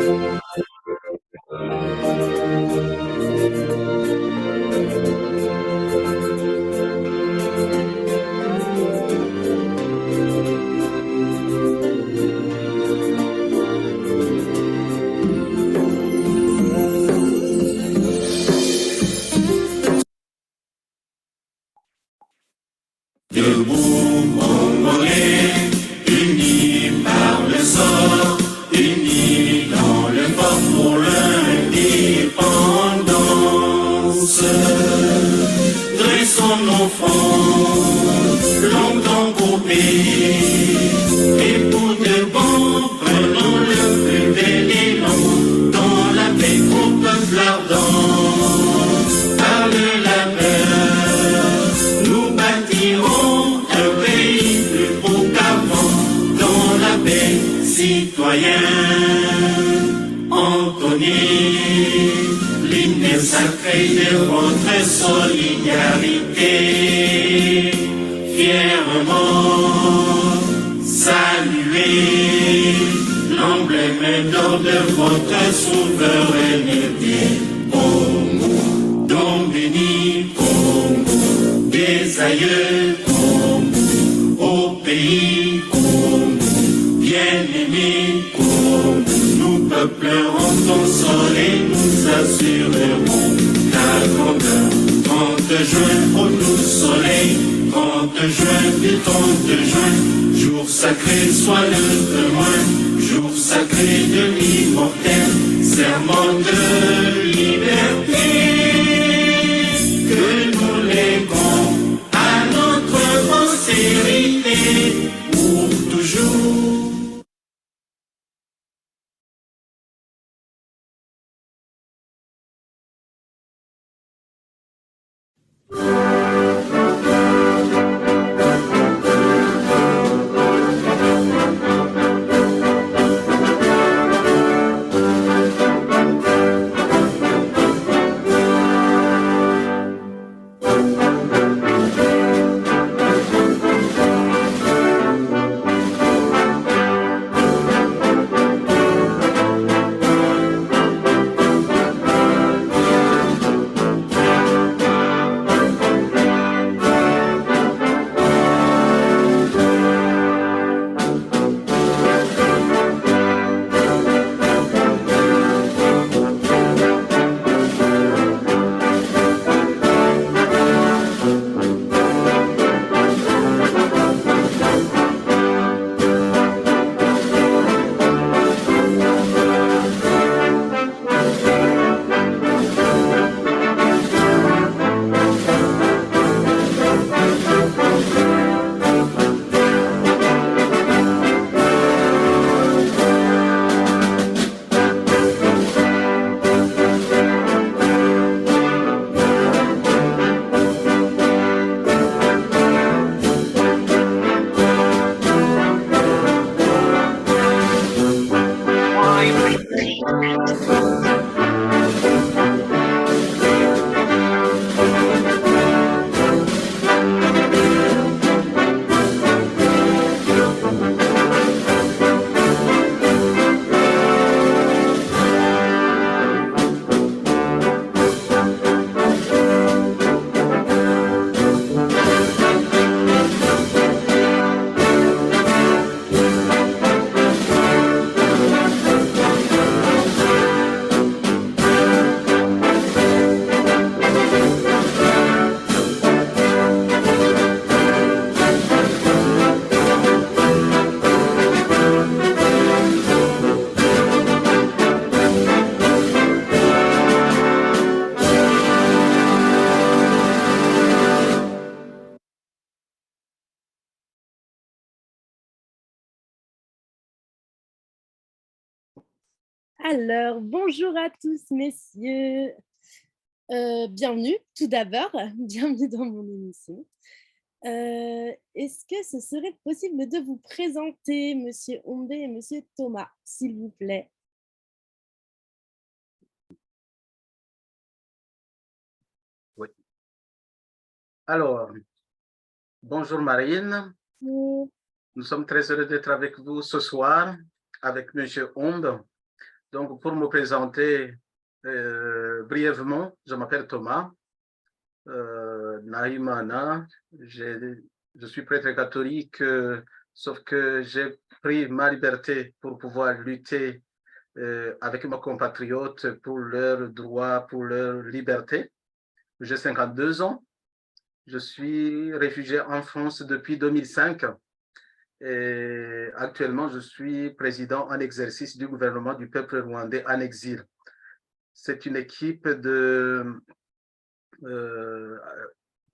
Debout, Congolais, unis par le sort, unis dans le fort pour l'indépendance. Dressons nos fronts, longtemps coupés, et pour de bon, prenons le plus bel élan, dans la paix au peuple ardent. Par le labeur, nous bâtirons un pays plus beau qu'avant, dans la paix, citoyens. Entonnez l'hymne sacré de votre solidarité. Fièrement saluez l'emblème d'or de votre souveraineté. Congo, don béni, Congo, des aïeux, Congo, au pays, Congo, bien-aimé, Congo, nous peuplerons ton sol et nous assurerons ta grandeur. 30 juin, au doux soleil, 30 juin, du 30 juin, jour sacré soit le témoin, jour sacré de l'immortel, serment de liberté, que nous léguons à notre postérité pour toujours. Alors, bonjour à tous, messieurs. Bienvenue, tout d'abord, bienvenue dans mon émission. Est-ce que ce serait possible de vous présenter, Monsieur Ombé et Monsieur Thomas, s'il vous plaît? Oui. Alors, bonjour Marine. Oui. Nous sommes très heureux d'être avec vous ce soir, avec Monsieur Ombe. Donc, pour me présenter brièvement, je m'appelle Thomas Naïmana. Je suis prêtre catholique, sauf que j'ai pris ma liberté pour pouvoir lutter avec mes compatriotes pour leurs droits, pour leur liberté. J'ai 52 ans. Je suis réfugié en France depuis 2005. Et actuellement, je suis président en exercice du gouvernement du peuple rwandais en exil. C'est une équipe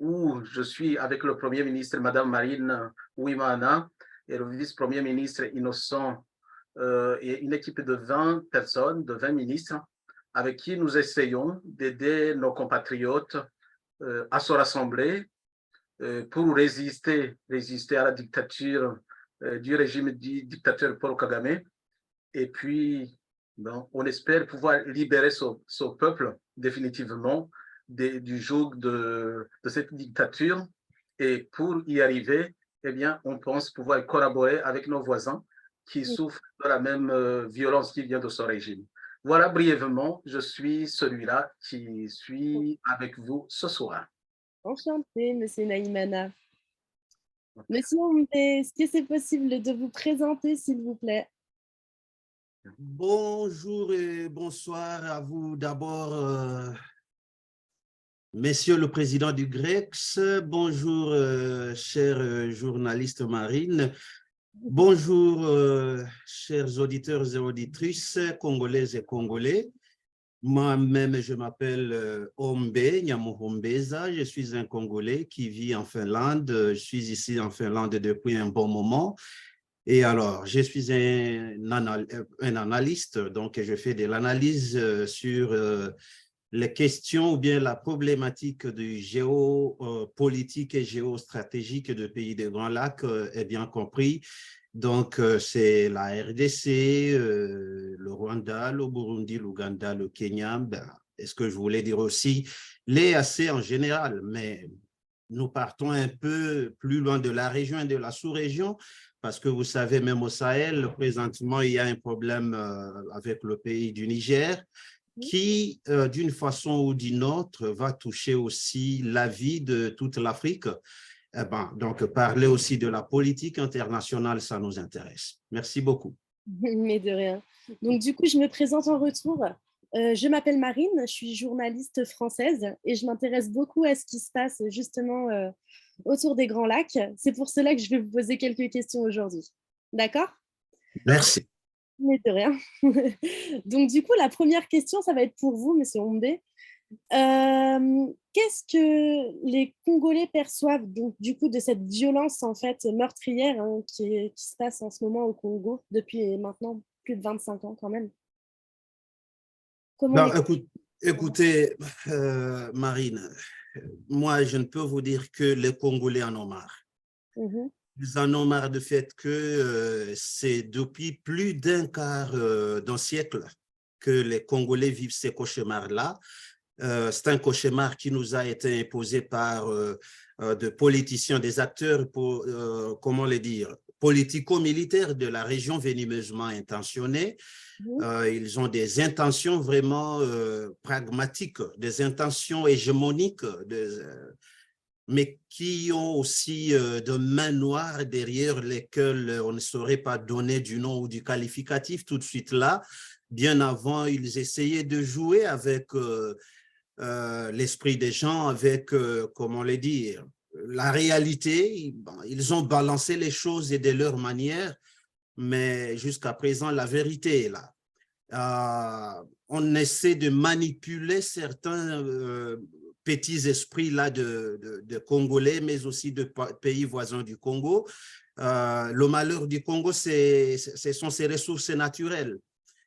où je suis avec le Premier ministre, Madame Marine Ouimana, et le vice-premier ministre Innocent, et une équipe de 20 personnes, de 20 ministres, avec qui nous essayons d'aider nos compatriotes à se rassembler pour résister à la dictature du régime du dictateur Paul Kagame. Et puis, bon, on espère pouvoir libérer ce peuple définitivement du joug de cette dictature. Et pour y arriver, eh bien, on pense pouvoir collaborer avec nos voisins qui souffrent de la même violence qui vient de ce régime. Voilà, brièvement, je suis celui-là qui suis avec vous ce soir. Enchantée, Monsieur Naïmana. Monsieur Ombe, est-ce que c'est possible de vous présenter, s'il vous plaît? Bonjour et bonsoir à vous. D'abord, Monsieur le Président du GREX, bonjour, chère journaliste Marine, bonjour, chers auditeurs et auditrices congolaises et congolais. Moi-même, je m'appelle Ombe Nyamuhombeza, je suis un Congolais qui vit en Finlande. Je suis ici en Finlande depuis un bon moment. Et alors, je suis un analyste, donc je fais de l'analyse sur les questions ou bien la problématique du géopolitique et géostratégique de pays des Grands Lacs est bien compris. Donc, c'est la RDC, le Rwanda, le Burundi, l'Ouganda, le Kenya. Ben, est-ce que je voulais dire aussi l'EAC en général, mais nous partons un peu plus loin de la région et de la sous-région, parce que vous savez, même au Sahel, présentement, il y a un problème avec le pays du Niger qui, d'une façon ou d'une autre, va toucher aussi la vie de toute l'Afrique. Eh ben, donc, parler aussi de la politique internationale, ça nous intéresse. Merci beaucoup. Mais de rien. Donc, du coup, je me présente en retour. Je m'appelle Marine, je suis journaliste française et je m'intéresse beaucoup à ce qui se passe justement autour des Grands Lacs. C'est pour cela que je vais vous poser quelques questions aujourd'hui. D'accord? Merci. Mais de rien. Donc, du coup, la première question, ça va être pour vous, Monsieur Ombe. Qu'est-ce que les Congolais perçoivent donc, du coup, de cette violence en fait, meurtrière hein, qui se passe en ce moment au Congo depuis maintenant plus de 25 ans quand même? Ben, écoutez, Marine, moi, je ne peux vous dire que les Congolais en ont marre. Ils en ont marre du fait que c'est depuis plus d'un quart d'un siècle que les Congolais vivent ces cauchemars-là. C'est un cauchemar qui nous a été imposé par des politiciens, des acteurs, comment le dire, politico-militaires de la région venimeusement intentionnés. Ils ont des intentions vraiment pragmatiques, des intentions hégémoniques, mais qui ont aussi de mains noires derrière lesquelles on ne saurait pas donner du nom ou du qualificatif tout de suite là. Bien avant, ils essayaient de jouer avec l'esprit des gens, avec, comment le dire, la réalité. Ils ont balancé les choses et de leur manière, mais jusqu'à présent, la vérité est là. On essaie de manipuler certains petits esprits là de Congolais, mais aussi de pays voisins du Congo. Le malheur du Congo, ce sont ses ressources naturelles.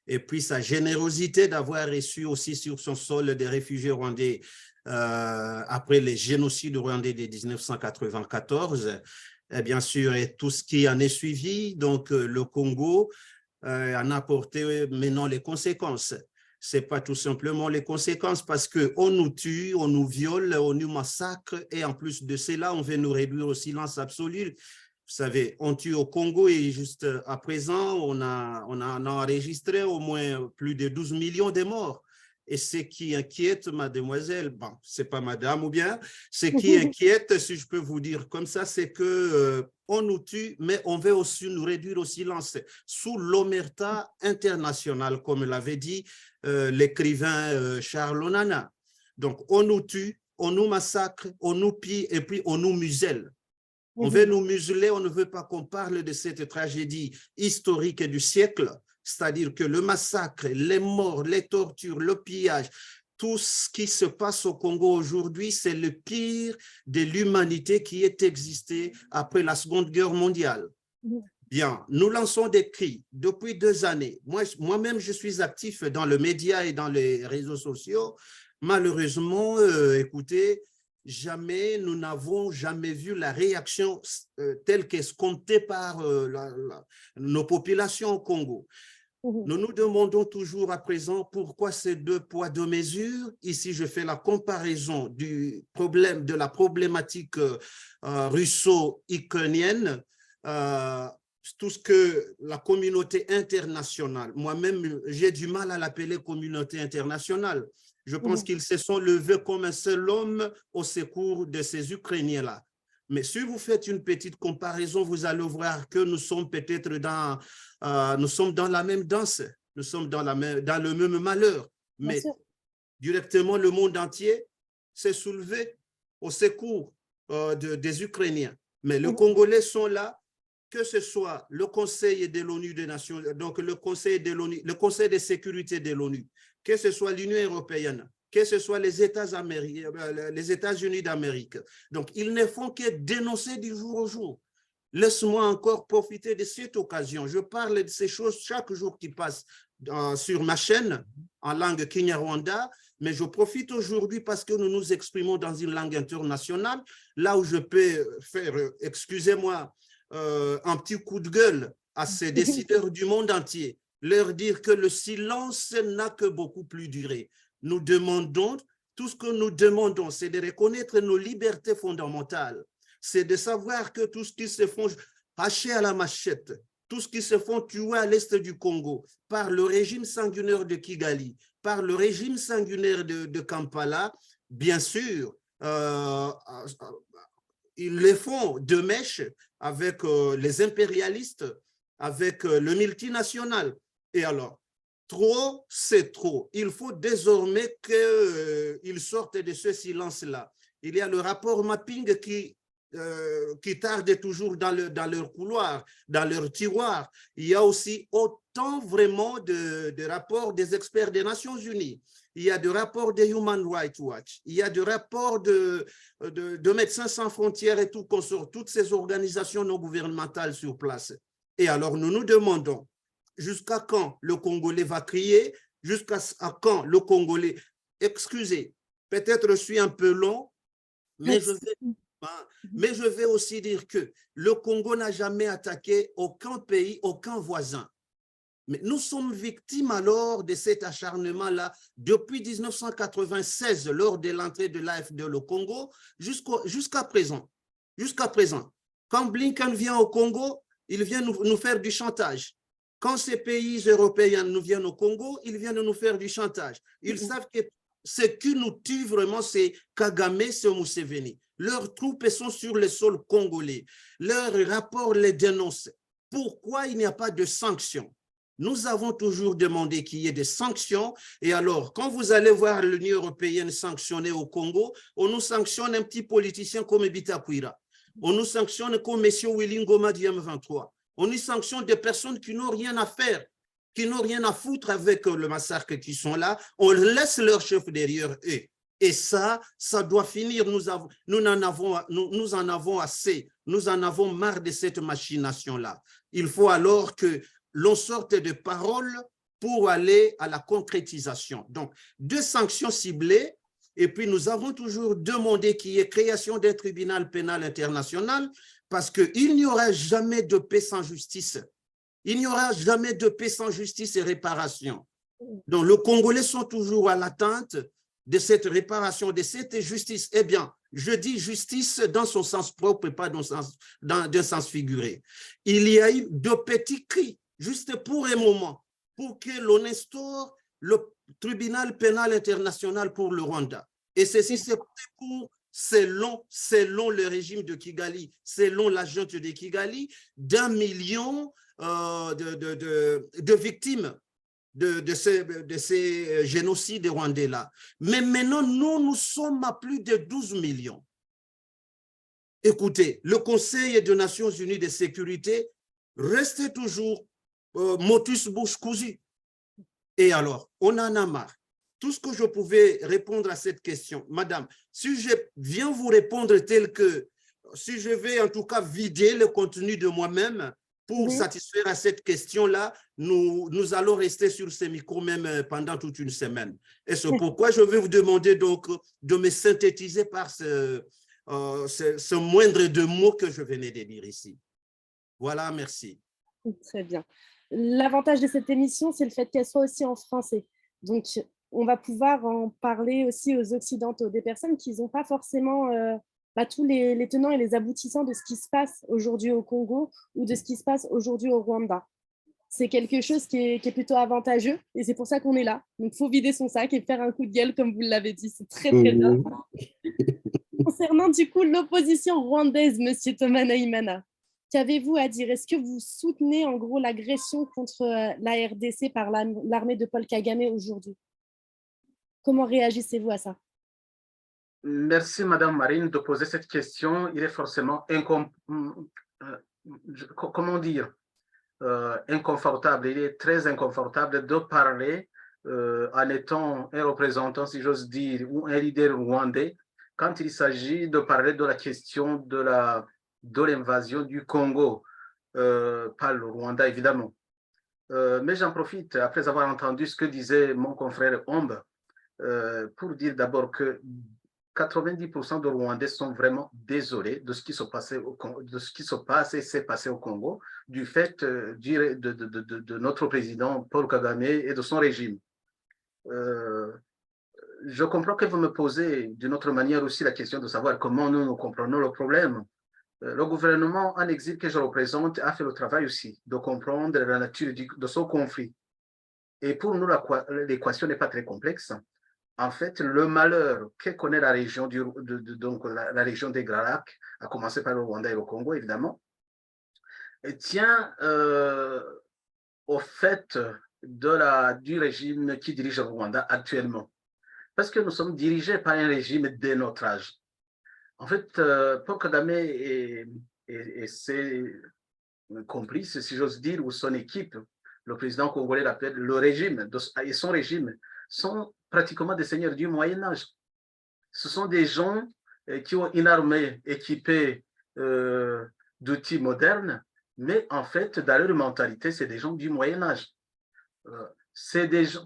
Et puis sa générosité d'avoir reçu aussi sur son sol des réfugiés rwandais après les génocides rwandais de 1994, et bien sûr, et tout ce qui en est suivi. Donc, le Congo en a porté maintenant les conséquences. Ce n'est pas tout simplement les conséquences parce qu'on nous tue, on nous viole, on nous massacre et en plus de cela, on veut nous réduire au silence absolu. savez, on tue au Congo et juste à présent, on a enregistré au moins plus de 12 millions de morts. Et ce qui inquiète, mademoiselle, bon, c'est pas madame ou bien, ce qui inquiète, si je peux vous dire comme ça, c'est que on nous tue, mais on veut aussi nous réduire au silence sous l'omerta internationale, comme l'avait dit l'écrivain Charles Onana. Donc, on nous tue, on nous massacre, on nous pille et puis on nous muselle. On veut nous museler, on ne veut pas qu'on parle de cette tragédie historique du siècle, c'est-à-dire que le massacre, les morts, les tortures, le pillage, tout ce qui se passe au Congo aujourd'hui, c'est le pire de l'humanité qui ait existé après la Seconde Guerre mondiale. Bien, nous lançons des cris depuis 2 années. Moi-même, je suis actif dans le média et dans les réseaux sociaux. Malheureusement, écoutez, nous n'avons jamais vu la réaction telle qu'escomptée par nos populations au Congo. Nous nous demandons toujours à présent pourquoi ces 2 poids 2 mesures. Ici, je fais la comparaison de la problématique russo-ukrainienne, tout ce que la communauté internationale, moi-même, j'ai du mal à l'appeler communauté internationale. Je pense qu'ils se sont levés comme un seul homme au secours de ces Ukrainiens-là. Mais si vous faites une petite comparaison, vous allez voir que nous sommes peut-être dans la même danse, nous sommes dans le même malheur. Mais directement, le monde entier s'est soulevé au secours des Ukrainiens. Mais les Congolais sont là, que ce soit le Conseil de l'ONU des Nations, donc le Conseil de sécurité de l'ONU, que ce soit l'Union européenne, que ce soit les États-Unis d'Amérique. Donc, ils ne font que dénoncer du jour au jour. Laisse-moi encore profiter de cette occasion. Je parle de ces choses chaque jour qui passe sur ma chaîne en langue Kinyarwanda, mais je profite aujourd'hui parce que nous nous exprimons dans une langue internationale, là où je peux faire, excusez-moi, un petit coup de gueule à ces décideurs du monde entier, leur dire que le silence n'a que beaucoup plus duré. Nous demandons, tout ce que nous demandons, c'est de reconnaître nos libertés fondamentales. C'est de savoir que tout ce qui se font hacher à la machette, tout ce qui se font tuer à l'est du Congo par le régime sanguinaire de Kigali, par le régime sanguinaire de Kampala, bien sûr, ils les font de mèche avec les impérialistes, avec le multinational. Et alors, trop, c'est trop. Il faut désormais qu'ils sortent de ce silence-là. Il y a le rapport mapping qui tarde toujours dans leur couloir, dans leur tiroir. Il y a aussi autant vraiment de rapports des experts des Nations Unies. Il y a des rapports de Human Rights Watch. Il y a des rapports de Médecins sans frontières et tout consort, toutes ces organisations non gouvernementales sur place. Et alors, nous nous demandons, jusqu'à quand le Congolais va crier? Jusqu'à quand le Congolais... Excusez, peut-être je suis un peu long, mais je vais aussi dire que le Congo n'a jamais attaqué aucun pays, aucun voisin. Mais nous sommes victimes alors de cet acharnement-là depuis 1996, lors de l'entrée de l'AFD au Congo, jusqu'à présent. Jusqu'à présent. Quand Blinken vient au Congo, il vient nous faire du chantage. Quand ces pays européens nous viennent au Congo, ils viennent nous faire du chantage. Ils savent que ce qui nous tue vraiment, c'est Kagame, c'est Museveni. Leurs troupes sont sur le sol congolais. Leurs rapports les dénoncent. Pourquoi il n'y a pas de sanctions? Nous avons toujours demandé qu'il y ait des sanctions. Et alors, quand vous allez voir l'Union européenne sanctionner au Congo, on nous sanctionne un petit politicien comme Bitakwira. On nous sanctionne comme M. Willy Ngoma du M23. On nous sanctionne des personnes qui n'ont rien à faire, qui n'ont rien à foutre avec le massacre qui sont là. On laisse leur chef derrière eux. Et ça doit finir. Nous en avons assez. Nous en avons marre de cette machination-là. Il faut alors que l'on sorte de paroles pour aller à la concrétisation. Donc, 2 sanctions ciblées. Et puis, nous avons toujours demandé qu'il y ait création d'un tribunal pénal international parce qu'il n'y aura jamais de paix sans justice. Il n'y aura jamais de paix sans justice et réparation. Donc, les Congolais sont toujours à l'attente de cette réparation, de cette justice. Eh bien, Je dis justice dans son sens propre et pas dans un sens figuré. Il y a eu de petits cris, juste pour un moment, pour que l'on instaure le tribunal pénal international pour le Rwanda. Et ceci, c'est pour, selon le régime de Kigali, selon la junte de Kigali, d'1 million de victimes de ces génocides rwandais-là. Mais maintenant, nous sommes à plus de 12 millions. Écoutez, le Conseil des Nations Unies de sécurité reste toujours motus bouche cousue. Et alors, on en a marre. Tout ce que je pouvais répondre à cette question, madame, si je viens vous répondre tel que, si je vais en tout cas vider le contenu de moi-même pour satisfaire à cette question-là, nous allons rester sur ce micro même pendant toute une semaine. Et c'est pourquoi je vais vous demander donc de me synthétiser par ce moindre de mots que je venais de dire ici. Voilà, merci. Très bien. L'avantage de cette émission, c'est le fait qu'elle soit aussi en français. Donc, on va pouvoir en parler aussi aux Occidentaux, des personnes qui n'ont pas forcément tous les tenants et les aboutissants de ce qui se passe aujourd'hui au Congo ou de ce qui se passe aujourd'hui au Rwanda. C'est quelque chose qui est plutôt avantageux et c'est pour ça qu'on est là. Donc, il faut vider son sac et faire un coup de gueule, comme vous l'avez dit. C'est très, très bien. Concernant du coup l'opposition rwandaise, Monsieur Thomas Naïmana, qu'avez-vous à dire? Est-ce que vous soutenez en gros l'agression contre la RDC par l'armée de Paul Kagame aujourd'hui? Comment réagissez-vous à ça? Merci, Madame Marine, de poser cette question. Il est forcément comment dire, inconfortable. Il est très inconfortable de parler en étant un représentant, si j'ose dire, ou un leader rwandais, quand il s'agit de parler de la question de l'invasion du Congo, pas le Rwanda, évidemment. Mais j'en profite, après avoir entendu ce que disait mon confrère Ombe, pour dire d'abord que 90% de Rwandais sont vraiment désolés de ce qui se passait de ce qui se passe et s'est passé au Congo, du fait de notre président Paul Kagame et de son régime. Je comprends que vous me posez d'une autre manière aussi la question de savoir comment nous comprenons le problème. Le gouvernement en exil que je représente a fait le travail aussi de comprendre la nature de ce conflit. Et pour nous, l'équation n'est pas très complexe. En fait, le malheur que connaît la région, donc la région des Grands Lacs, à commencer par le Rwanda et le Congo, évidemment, tient au fait du régime qui dirige le Rwanda actuellement. Parce que nous sommes dirigés par un régime de notre âge. En fait, Paul Kagame et ses complices, si j'ose dire, ou son équipe, le président congolais l'appelle le régime, et son régime, sont pratiquement des seigneurs du Moyen-Âge. Ce sont des gens qui ont une armée équipée d'outils modernes, mais en fait, dans leur mentalité, c'est des gens du Moyen-Âge.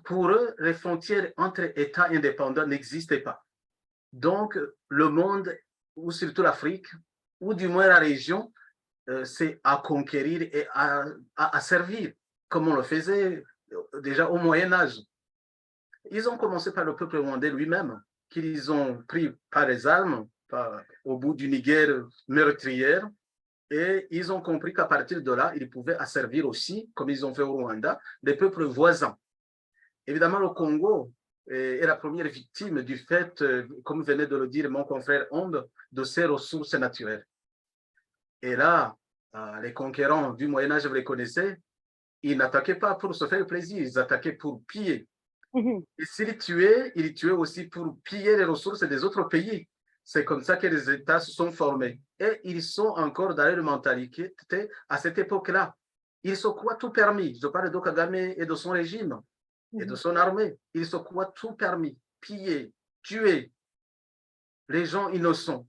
Pour eux, les frontières entre États indépendants n'existaient pas. Donc, le monde, ou surtout l'Afrique, ou du moins la région, c'est à conquérir et à servir, comme on le faisait déjà au Moyen-Âge. Ils ont commencé par le peuple rwandais lui-même, qu'ils ont pris par les armes, au bout d'une guerre meurtrière, et ils ont compris qu'à partir de là, ils pouvaient asservir aussi, comme ils ont fait au Rwanda, des peuples voisins. Évidemment, le Congo est la première victime du fait, comme venait de le dire mon confrère Ombe, de ses ressources naturelles. Et là, les conquérants du Moyen-Âge, vous les connaissez, ils n'attaquaient pas pour se faire plaisir, ils attaquaient pour piller. Et s'ils tuaient, ils tuaient aussi pour piller les ressources des autres pays. C'est comme ça que les États se sont formés. Et ils sont encore dans leur mentalité à cette époque-là. Ils se croient tout permis. Je parle de Kagame et de son régime et de son armée. Ils se croient tout permis. Piller, tuer les gens innocents.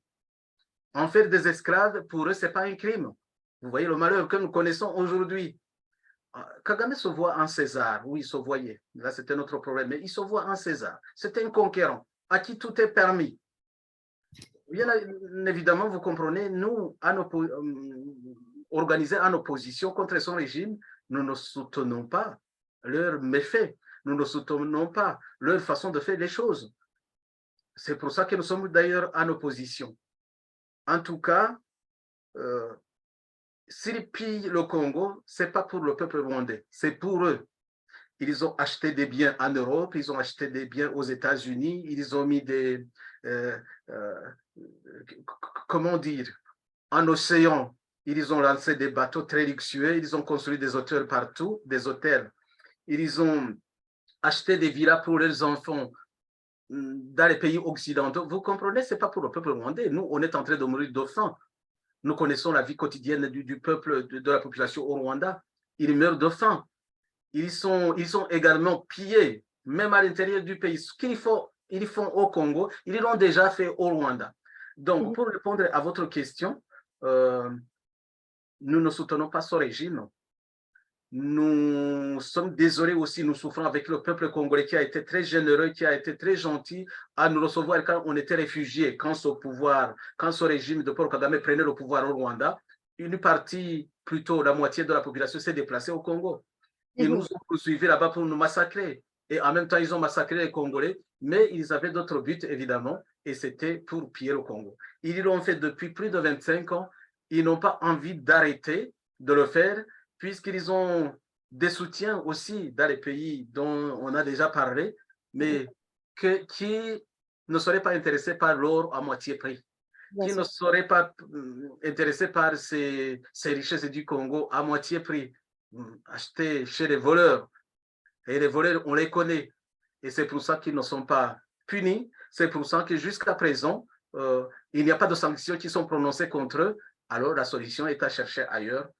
En faire des esclaves, pour eux, ce n'est pas un crime. Vous voyez le malheur que nous connaissons aujourd'hui. Kagame se voit en César, oui, il se voyait. Là, c'était notre problème, mais il se voit en César. C'est un conquérant à qui tout est permis. Bien évidemment, vous comprenez, nous, organisés en opposition contre son régime, nous ne soutenons pas leurs méfaits, nous ne soutenons pas leur façon de faire les choses. c'est pour ça que nous sommes d'ailleurs en opposition. En tout cas, s'ils pillent le Congo, ce n'est pas pour le peuple rwandais, c'est pour eux. Ils ont acheté des biens en Europe, ils ont acheté des biens aux États-Unis, ils ont mis des, comment dire, en océan, ils ont lancé des bateaux très luxueux, ils ont construit des hôtels partout, des hôtels. Ils ont acheté des villas pour leurs enfants dans les pays occidentaux. Vous comprenez, ce n'est pas pour le peuple rwandais. Nous, on est en train de mourir de faim. Nous connaissons la vie quotidienne du peuple, de la population au Rwanda. Ils meurent de faim. Ils sont également pillés, même à l'intérieur du pays. Ce qu'ils font au Congo, ils l'ont déjà fait au Rwanda. Donc, pour répondre à votre question, nous ne soutenons pas ce régime. Nous sommes désolés aussi, nous souffrons avec le peuple congolais qui a été très généreux, qui a été très gentil à nous recevoir quand on était réfugiés, quand ce régime de Paul Kagame prenait le pouvoir au Rwanda. Une partie, plutôt la moitié de la population s'est déplacée au Congo. Ils nous ont poursuivis là-bas pour nous massacrer. Et en même temps, ils ont massacré les Congolais, mais ils avaient d'autres buts, évidemment, et c'était pour piller le Congo. Ils l'ont fait depuis plus de 25 ans. Ils n'ont pas envie d'arrêter de le faire, puisqu'ils ont des soutiens aussi dans les pays dont on a déjà parlé, mais qui ne seraient pas intéressés par l'or à moitié prix, qui ne seraient pas intéressés par ces richesses du Congo à moitié prix, achetées chez les voleurs. Et les voleurs, on les connaît. Et c'est pour ça qu'ils ne sont pas punis. C'est pour ça que jusqu'à présent, il n'y a pas de sanctions qui sont prononcées contre eux. Alors la solution est à chercher ailleurs.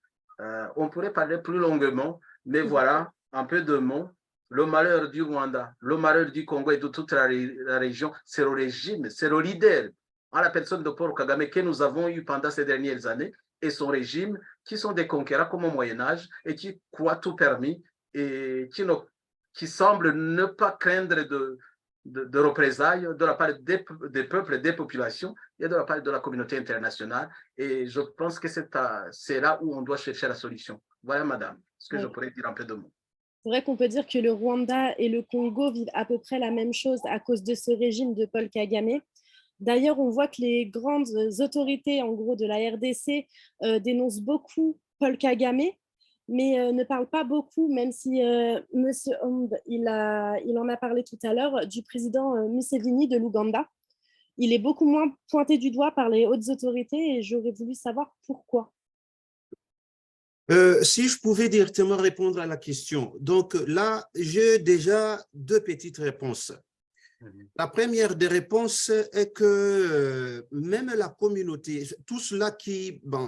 On pourrait parler plus longuement, mais voilà un peu de mots. Le malheur du Rwanda, le malheur du Congo et de toute la région, c'est le régime, c'est le leader, à la personne de Paul Kagame que nous avons eu pendant ces dernières années, et son régime, qui sont des conquérants comme au Moyen-Âge et qui croient tout permis et qui semblent ne pas craindre de représailles de la part des peuples, des populations et de la part de la communauté internationale. Et je pense que c'est là où on doit chercher la solution. Voilà, madame, ce que je pourrais dire en peu de mots. C'est vrai qu'on peut dire que le Rwanda et le Congo vivent à peu près la même chose à cause de ce régime de Paul Kagame. D'ailleurs, on voit que les grandes autorités, en gros, de la RDC dénoncent beaucoup Paul Kagame, mais ne parle pas beaucoup, même si M. Omb, il en a parlé tout à l'heure, du président Museveni de l'Ouganda. Il est beaucoup moins pointé du doigt par les hautes autorités et j'aurais voulu savoir pourquoi. Si je pouvais directement répondre à la question. Donc là, j'ai déjà deux petites réponses. La première des réponses est que même la communauté, tous ceux-là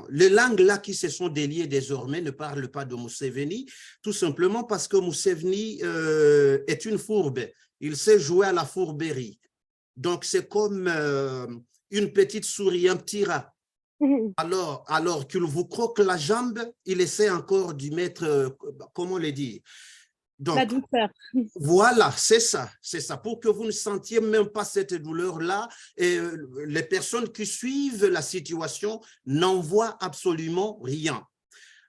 les langues là qui se sont déliées désormais ne parlent pas de Museveni, tout simplement parce que Museveni est une fourbe. Il sait jouer à la fourberie. Donc c'est comme une petite souris, un petit rat. Alors qu'il vous croque la jambe, il essaie encore d'y mettre, comment le dire? Donc, la douceur. Voilà, c'est ça, pour que vous ne sentiez même pas cette douleur-là. Et les personnes qui suivent la situation n'en voient absolument rien.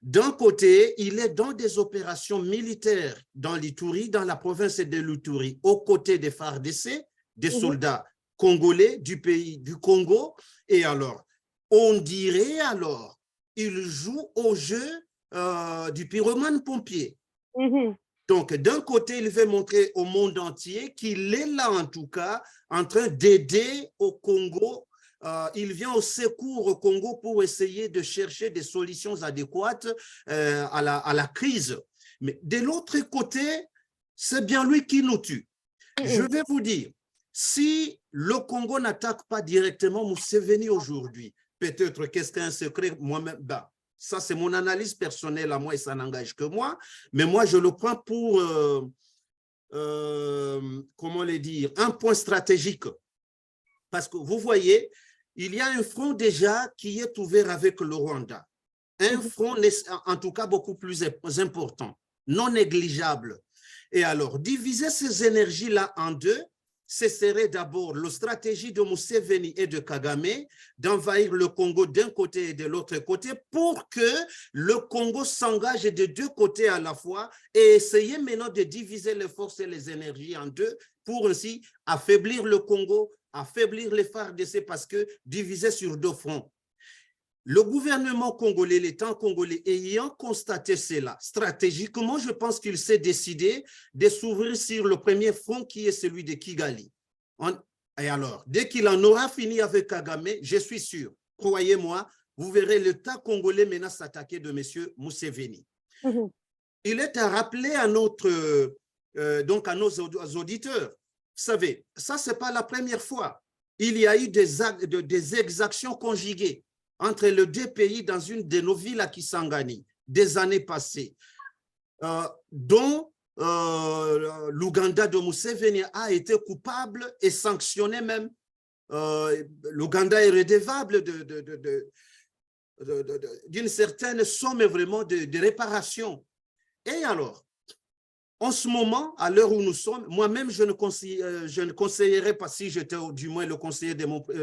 D'un côté, il est dans des opérations militaires dans l'Ituri, dans la province de l'Ituri, aux côtés des FARDC, des soldats congolais du pays du Congo. Et alors, on dirait alors, il joue au jeu du pyromane pompier. Donc, d'un côté, il veut montrer au monde entier qu'il est là, en tout cas, en train d'aider au Congo. Il vient au secours au Congo pour essayer de chercher des solutions adéquates à la crise. Mais de l'autre côté, c'est bien lui qui nous tue. Je vais vous dire, si le Congo n'attaque pas directement Museveni aujourd'hui, peut-être qu'est-ce qu'un secret, moi-même, ça, c'est mon analyse personnelle à moi et ça n'engage que moi. Mais moi, je le prends pour, comment le dire, un point stratégique. Parce que vous voyez, il y a un front déjà qui est ouvert avec le Rwanda. Un front, en tout cas, beaucoup plus important, non négligeable. Et alors, diviser ces énergies-là en deux, ce serait d'abord la stratégie de Museveni et de Kagame d'envahir le Congo d'un côté et de l'autre côté pour que le Congo s'engage de deux côtés à la fois et essayer maintenant de diviser les forces et les énergies en deux pour ainsi affaiblir le Congo, affaiblir les FARDC parce que divisé sur deux fronts. Le gouvernement congolais, l'État congolais, ayant constaté cela, stratégiquement, je pense qu'il s'est décidé de s'ouvrir sur le premier front qui est celui de Kigali. Et alors, dès qu'il en aura fini avec Kagame, je suis sûr, croyez-moi, vous verrez l'État congolais maintenant s'attaquer de M. Museveni. Il est à rappeler à donc à nos auditeurs, vous savez, ça, ce n'est pas la première fois. Il y a eu des exactions conjuguées entre les deux pays dans une de nos villes à Kisangani, des années passées, dont l'Ouganda de Museveni a été coupable et sanctionné même. L'Ouganda est redevable d'une certaine somme vraiment de réparation. Et alors, en ce moment, à l'heure où nous sommes, moi-même, je ne conseillerais pas, si j'étais du moins le conseiller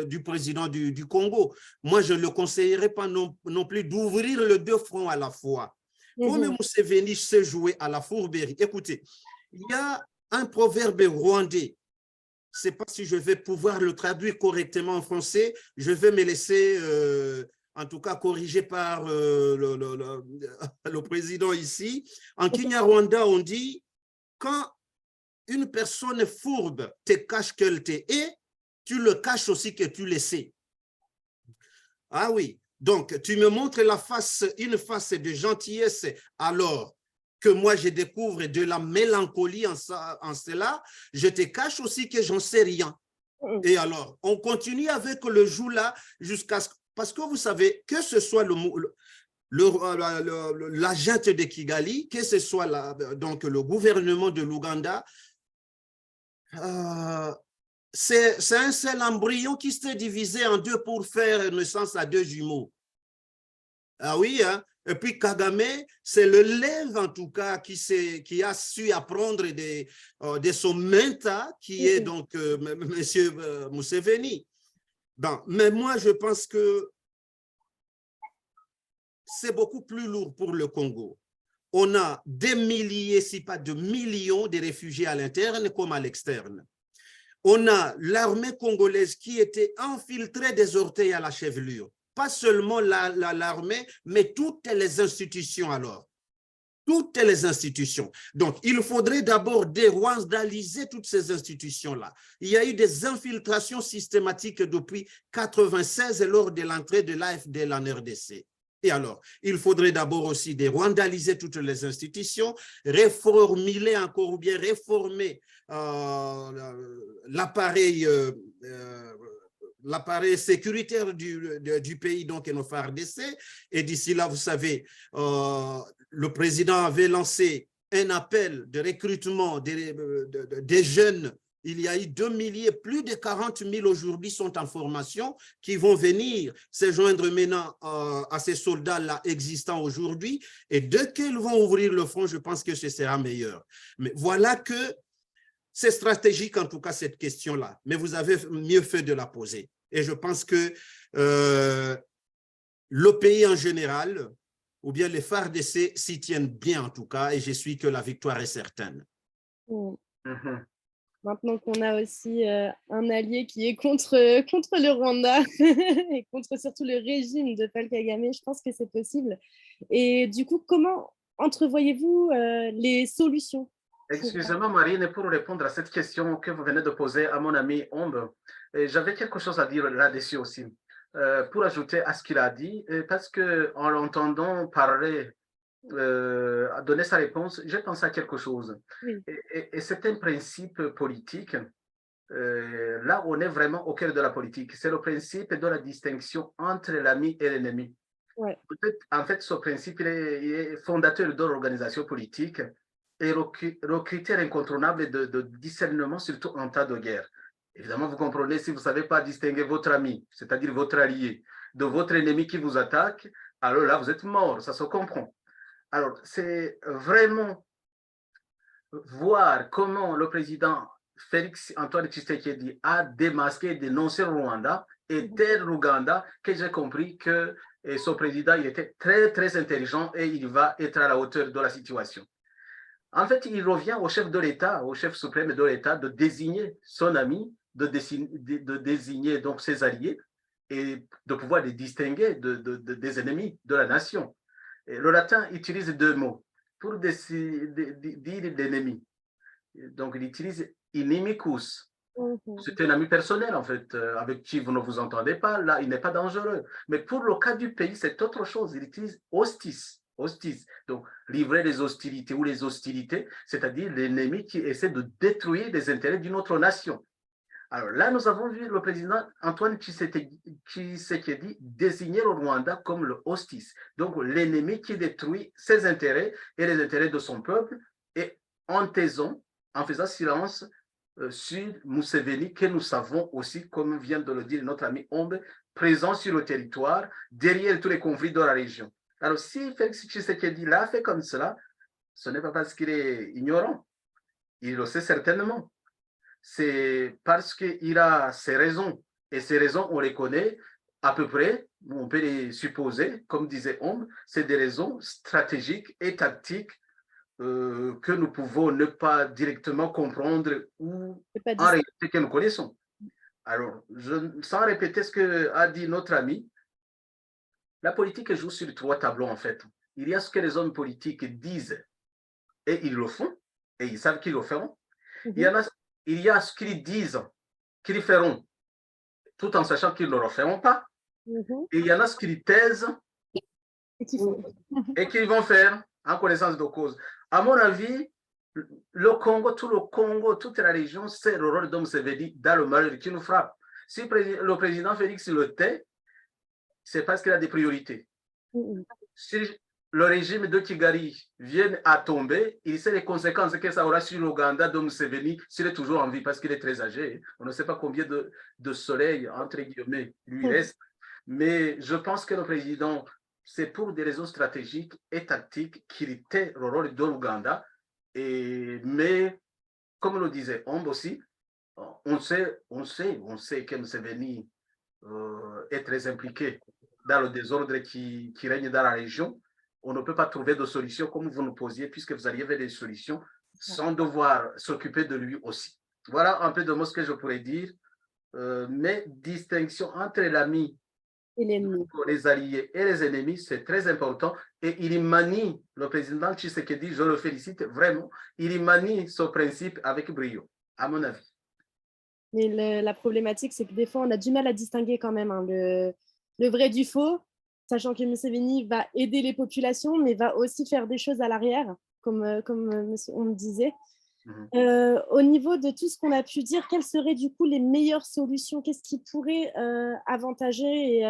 du président du Congo, moi, je ne le conseillerais pas non plus d'ouvrir les deux fronts à la fois. Comme Museveni s'est joué à la fourberie. Écoutez, il y a un proverbe rwandais, je ne sais pas si je vais pouvoir le traduire correctement en français, je vais me laisser, en tout cas, corriger par le président ici. En Kinyarwanda, on dit, quand une personne fourbe te cache qu'elle te hait, tu le caches aussi que tu le sais. Ah oui, donc tu me montres une face de gentillesse alors que moi je découvre de la mélancolie en cela, je te cache aussi que j'en sais rien. Et alors, on continue avec le jour là jusqu'à ce parce que vous savez, que ce soit l'agent de Kigali, que ce soit donc le gouvernement de l'Ouganda, c'est un seul embryon qui s'est divisé en deux pour faire naissance à deux jumeaux. Ah oui, hein? Et puis Kagame, c'est le lève en tout cas qui a su apprendre de son mentor, qui est donc M. Museveni. Bon, mais moi, je pense que c'est beaucoup plus lourd pour le Congo. On a des milliers, si pas de millions de réfugiés à l'interne comme à l'externe. On a l'armée congolaise qui était infiltrée des orteils à la chevelure. Pas seulement l'armée, mais toutes les institutions alors. Toutes les institutions. Donc, il faudrait d'abord dérwandaliser toutes ces institutions-là. Il y a eu des infiltrations systématiques depuis 1996 lors de l'entrée de l'AFD en RDC. Et alors, il faudrait d'abord aussi dérwandaliser toutes les institutions, réformuler encore ou bien réformer l'appareil sécuritaire du pays, donc nos FARDC. Et d'ici là, vous savez, le président avait lancé un appel de recrutement des jeunes. Il y a eu 2 milliers, plus de 40 000 aujourd'hui sont en formation qui vont venir se joindre maintenant à ces soldats-là existants aujourd'hui. Et dès qu'ils vont ouvrir le front, je pense que ce sera meilleur. Mais voilà que c'est stratégique en tout cas cette question-là. Mais vous avez mieux fait de la poser. Et je pense que le pays en général, ou bien les FARDC s'y tiennent bien en tout cas, et je suis que la victoire est certaine. Maintenant qu'on a aussi un allié qui est contre le Rwanda et contre surtout le régime de Paul Kagame, je pense que c'est possible. Et du coup, comment entrevoyez-vous les solutions? Excusez-moi, Marine, pour répondre à cette question que vous venez de poser à mon ami Ombe, j'avais quelque chose à dire là-dessus aussi, pour ajouter à ce qu'il a dit, parce qu'en l'entendant parler, donner sa réponse, j'ai pensé à quelque chose. Oui. Et c'est un principe politique. Là, on est vraiment au cœur de la politique. C'est le principe de la distinction entre l'ami et l'ennemi. Ouais. En fait, ce principe il est fondateur de l'organisation politique et le critère incontournable de discernement, surtout en temps de guerre. Évidemment, vous comprenez, si vous ne savez pas distinguer votre ami, c'est-à-dire votre allié, de votre ennemi qui vous attaque, alors là, vous êtes mort, ça se comprend. Alors, c'est vraiment voir comment le président Félix Antoine Tshisekedi a démasqué, dénoncé le Rwanda, et tel l'Ouganda que j'ai compris que son président il était très, très intelligent et il va être à la hauteur de la situation. En fait, il revient au chef de l'État, au chef suprême de l'État, de désigner son ami, de désigner donc ses alliés et de pouvoir les distinguer des ennemis de la nation. Et le latin utilise deux mots pour dire l'ennemi. Donc, il utilise inimicus. C'est un ami personnel, en fait, avec qui vous ne vous entendez pas. Là, il n'est pas dangereux. Mais pour le cas du pays, c'est autre chose. Il utilise hostis. Hostis. Donc, livrer les hostilités ou les hostilités, c'est-à-dire l'ennemi qui essaie de détruire les intérêts d'une autre nation. Alors là, nous avons vu le président Antoine Tshisekedi désigner le Rwanda comme le hostis, donc l'ennemi qui détruit ses intérêts et les intérêts de son peuple, et en faisant silence sur Museveni, que nous savons aussi, comme vient de le dire notre ami Ombe, présent sur le territoire, derrière tous les conflits de la région. Alors si Félix Tshisekedi l'a fait comme cela, ce n'est pas parce qu'il est ignorant, il le sait certainement. C'est parce qu'il a ses raisons. Et ces raisons, on les connaît à peu près, on peut les supposer, comme disait Ombe, c'est des raisons stratégiques et tactiques que nous pouvons ne pas directement comprendre ou en réalité que nous connaissons. Alors, sans répéter ce qu'a dit notre ami, la politique joue sur trois tableaux en fait. Il y a ce que les hommes politiques disent et ils le font, et ils savent qu'ils le feront. Il y a ce qu'ils disent qu'ils feront, tout en sachant qu'ils ne le feront pas. Et il y en a ce qu'ils taisent et qu'ils vont faire en connaissance de cause. À mon avis, le Congo, toute la région, c'est le rôle d'Homme Museveni dans le malheur qui nous frappe. Si le président Félix le tait, c'est parce qu'il a des priorités. Si le régime de Kigali vient à tomber, il sait les conséquences que ça aura sur l'Ouganda de Museveni s'il est toujours en vie parce qu'il est très âgé. On ne sait pas combien de soleil, entre guillemets, lui reste. Mais je pense que le président, c'est pour des raisons stratégiques et tactiques qu'il tait le rôle de l'Ouganda. Mais, comme le disait Ombe aussi, on sait que Museveni est très impliqué dans le désordre qui règne dans la région. On ne peut pas trouver de solution comme vous nous posiez, puisque vous arrivez des solutions sans devoir s'occuper de lui aussi. Voilà un peu de mots ce que je pourrais dire. Mais distinction entre l'ami, les alliés et les ennemis, c'est très important. Et il manie, le président Tshisekedi, je le félicite vraiment, il manie ce principe avec brio, à mon avis. Mais la problématique, c'est que des fois, on a du mal à distinguer quand même hein, le vrai du faux, sachant que Museveni va aider les populations, mais va aussi faire des choses à l'arrière, comme on me disait. Au niveau de tout ce qu'on a pu dire, quelles seraient du coup les meilleures solutions? Qu'est-ce qui pourrait avantager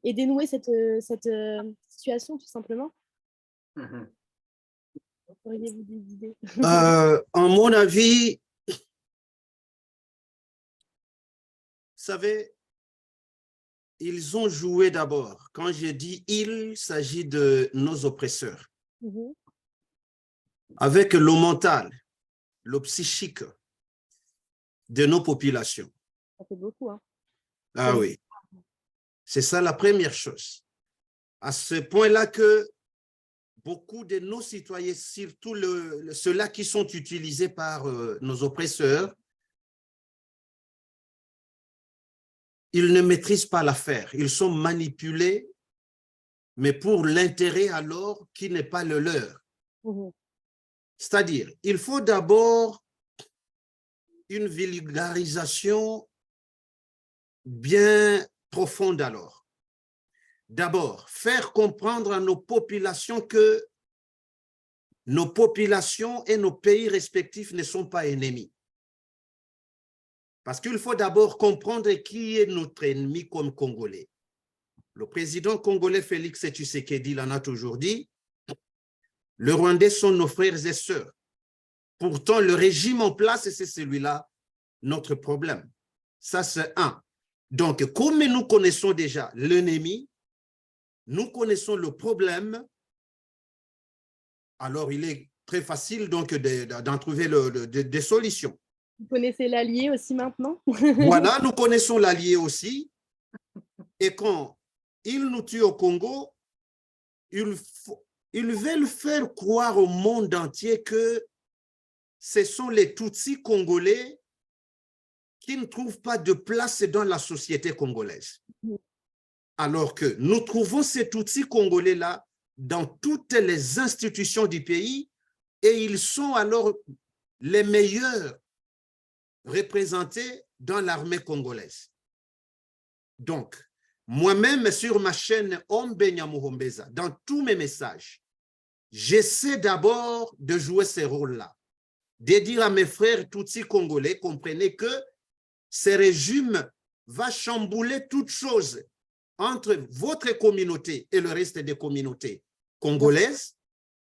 et dénouer cette situation, tout simplement? Auriez-vous des idées? En mon avis, vous savez, ils ont joué d'abord. Quand je dis « il », s'agit de nos oppresseurs. Avec le mental, le psychique de nos populations. Ça fait beaucoup, hein. Ah oui. C'est ça la première chose. À ce point-là que beaucoup de nos citoyens, surtout ceux-là qui sont utilisés par nos oppresseurs, ils ne maîtrisent pas l'affaire. Ils sont manipulés, mais pour l'intérêt alors qui n'est pas le leur. C'est-à-dire, il faut d'abord une vulgarisation bien profonde alors. D'abord, faire comprendre à nos populations que nos populations et nos pays respectifs ne sont pas ennemis. Parce qu'il faut d'abord comprendre qui est notre ennemi comme Congolais. Le président congolais Félix Tshisekedi l'en a toujours dit, les Rwandais sont nos frères et sœurs. Pourtant, le régime en place, c'est celui-là, notre problème. Ça, c'est un. Donc, comme nous connaissons déjà l'ennemi, nous connaissons le problème, alors il est très facile donc d'en trouver des solutions. Vous connaissez l'Allier aussi maintenant? Voilà, nous connaissons l'Allier aussi. Et quand ils nous tuent au Congo, ils veulent faire croire au monde entier que ce sont les Tutsis congolais qui ne trouvent pas de place dans la société congolaise. Alors que nous trouvons ces Tutsis congolais-là dans toutes les institutions du pays et ils sont alors les meilleurs représentés dans l'armée congolaise. Donc, moi-même, sur ma chaîne Ombe Nyamuhombeza, dans tous mes messages, j'essaie d'abord de jouer ce rôle-là, de dire à mes frères Tutsis congolais, comprenez que ce régime va chambouler toutes choses entre votre communauté et le reste des communautés congolaises,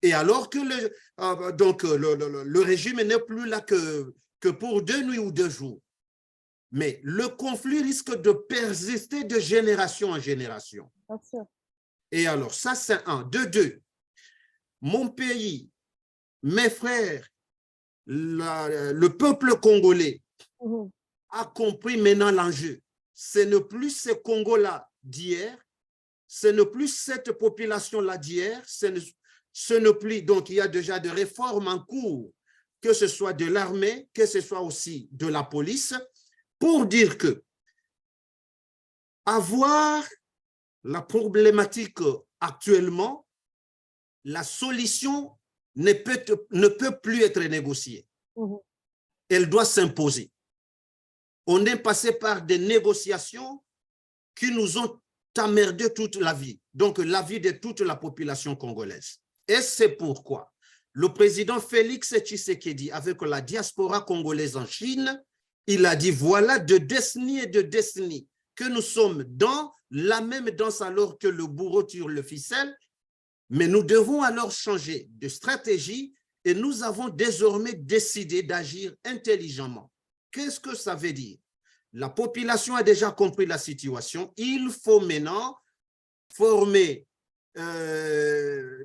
et alors que le régime n'est plus là que pour 2 nuits ou 2 jours. Mais le conflit risque de persister de génération en génération. Et alors, ça c'est un. De deux, mon pays, mes frères, le peuple congolais a compris maintenant l'enjeu. Ce n'est plus ce Congo-là d'hier, ce n'est plus cette population-là d'hier, ce n'est plus, donc il y a déjà des réformes en cours, que ce soit de l'armée, que ce soit aussi de la police, pour dire que avoir la problématique actuellement, la solution ne peut plus être négociée. Elle doit s'imposer. On est passé par des négociations qui nous ont emmerdé toute la vie, donc la vie de toute la population congolaise. Et c'est pourquoi le président Félix Tshisekedi, avec la diaspora congolaise en Chine, il a dit, voilà de décennies et de décennies que nous sommes dans la même danse alors que le bourreau tire le ficelle, mais nous devons alors changer de stratégie et nous avons désormais décidé d'agir intelligemment. Qu'est-ce que ça veut dire? La population a déjà compris la situation. Il faut maintenant former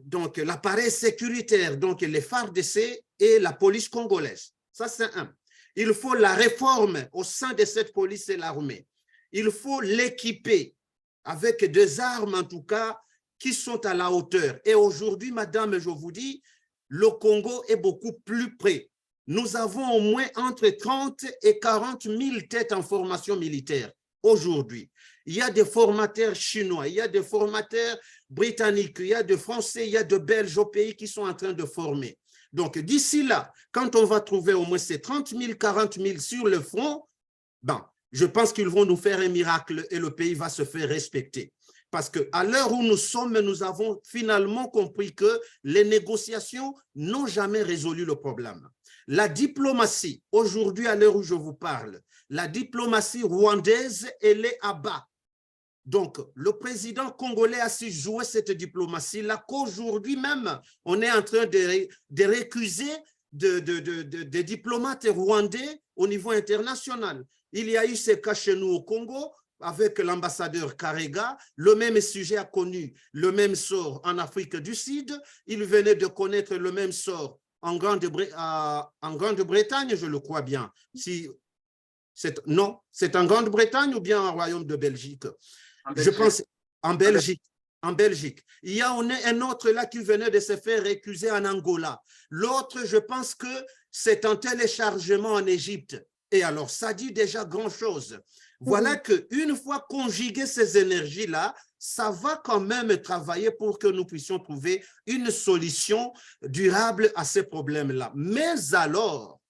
donc l'appareil sécuritaire, donc les FARDC et la police congolaise. Ça, c'est un. Il faut la réforme au sein de cette police et l'armée. Il faut l'équiper avec des armes, en tout cas, qui sont à la hauteur. Et aujourd'hui, madame, je vous dis, le Congo est beaucoup plus près. Nous avons au moins entre 30 et 40 000 têtes en formation militaire aujourd'hui. Il y a des formateurs chinois, il y a des formateurs britanniques, il y a des Français, il y a des Belges au pays qui sont en train de former. Donc, d'ici là, quand on va trouver au moins ces 30 000, 40 000 sur le front, ben, je pense qu'ils vont nous faire un miracle et le pays va se faire respecter. Parce qu'à l'heure où nous sommes, nous avons finalement compris que les négociations n'ont jamais résolu le problème. La diplomatie, aujourd'hui, à l'heure où je vous parle, la diplomatie rwandaise, elle est à bas. Donc, le président congolais a su jouer cette diplomatie-là qu'aujourd'hui même, on est en train de récuser des diplomates rwandais au niveau international. Il y a eu ces cas chez nous au Congo, avec l'ambassadeur Karega, le même sujet a connu le même sort en Afrique du Sud. Il venait de connaître le même sort en Grande-Bretagne, je le crois bien. Non, c'est en Grande-Bretagne ou bien en Royaume de Belgique? Je pense en Belgique. En Belgique. Il y a un autre là qui venait de se faire récuser en Angola. L'autre, je pense que c'est un téléchargement en Égypte. Et alors, ça dit déjà grand-chose. Voilà qu'une fois conjuguées ces énergies-là, ça va quand même travailler pour que nous puissions trouver une solution durable à ces problèmes-là. Mais alors,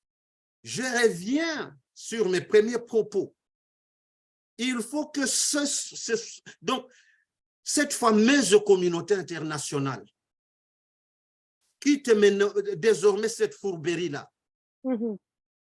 je reviens sur mes premiers propos. Il faut que donc, cette fameuse communauté internationale quitte désormais cette fourberie-là.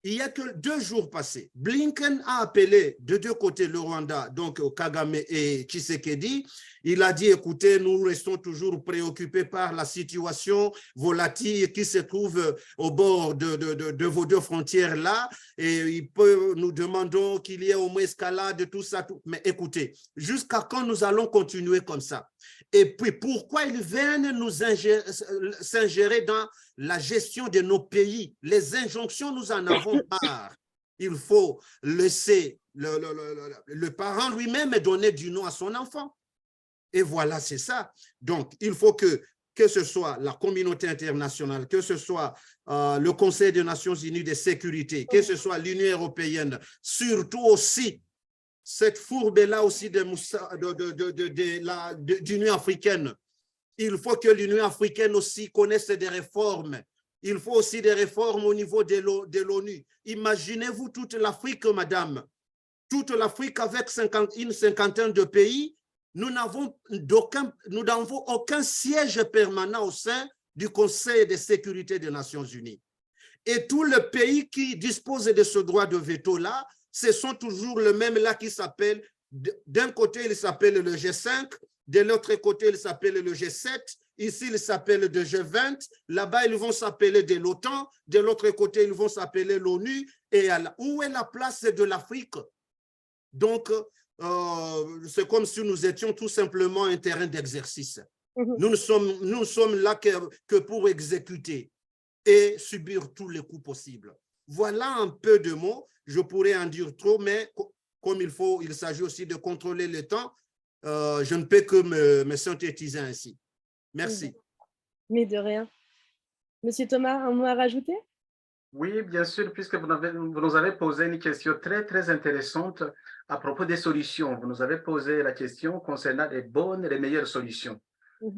Il n'y a que 2 jours passés, Blinken a appelé de 2 côtés le Rwanda, donc Kagame et Tshisekedi. Il a dit, écoutez, nous restons toujours préoccupés par la situation volatile qui se trouve au bord de vos 2 frontières-là. Et nous demandons qu'il y ait au moins escalade, tout ça. Mais écoutez, jusqu'à quand nous allons continuer comme ça? Et puis, pourquoi ils viennent nous s'ingérer dans la gestion de nos pays? Les injonctions, nous en avons marre. Il faut laisser le parent lui-même donner du nom à son enfant. Et voilà, c'est ça. Donc, il faut que ce soit la communauté internationale, que ce soit le Conseil des Nations Unies de sécurité, que ce soit l'Union européenne, surtout aussi cette fourbe-là aussi de l'Union africaine. Il faut que l'Union africaine aussi connaisse des réformes. Il faut aussi des réformes au niveau de l'ONU. Imaginez-vous toute l'Afrique, madame. Toute l'Afrique avec une cinquantaine de pays, nous n'avons aucun siège permanent au sein du Conseil de sécurité des Nations Unies. Et tous les pays qui disposent de ce droit de veto-là, ce sont toujours le même là qui s'appelle, d'un côté, il s'appelle le G5, de l'autre côté, il s'appelle le G7, ici, il s'appelle le G20, là-bas, ils vont s'appeler de l'OTAN, de l'autre côté, ils vont s'appeler l'ONU. Et où est la place de l'Afrique? Donc, c'est comme si nous étions tout simplement un terrain d'exercice. Nous ne sommes là que pour exécuter et subir tous les coups possibles. Voilà un peu de mots. Je pourrais en dire trop, mais comme il s'agit aussi de contrôler le temps, je ne peux que me synthétiser ainsi. Merci. Mais de rien. Monsieur Thomas, un mot à rajouter? Oui, bien sûr, puisque vous nous avez posé une question très, très intéressante à propos des solutions. Vous nous avez posé la question concernant les bonnes et les meilleures solutions.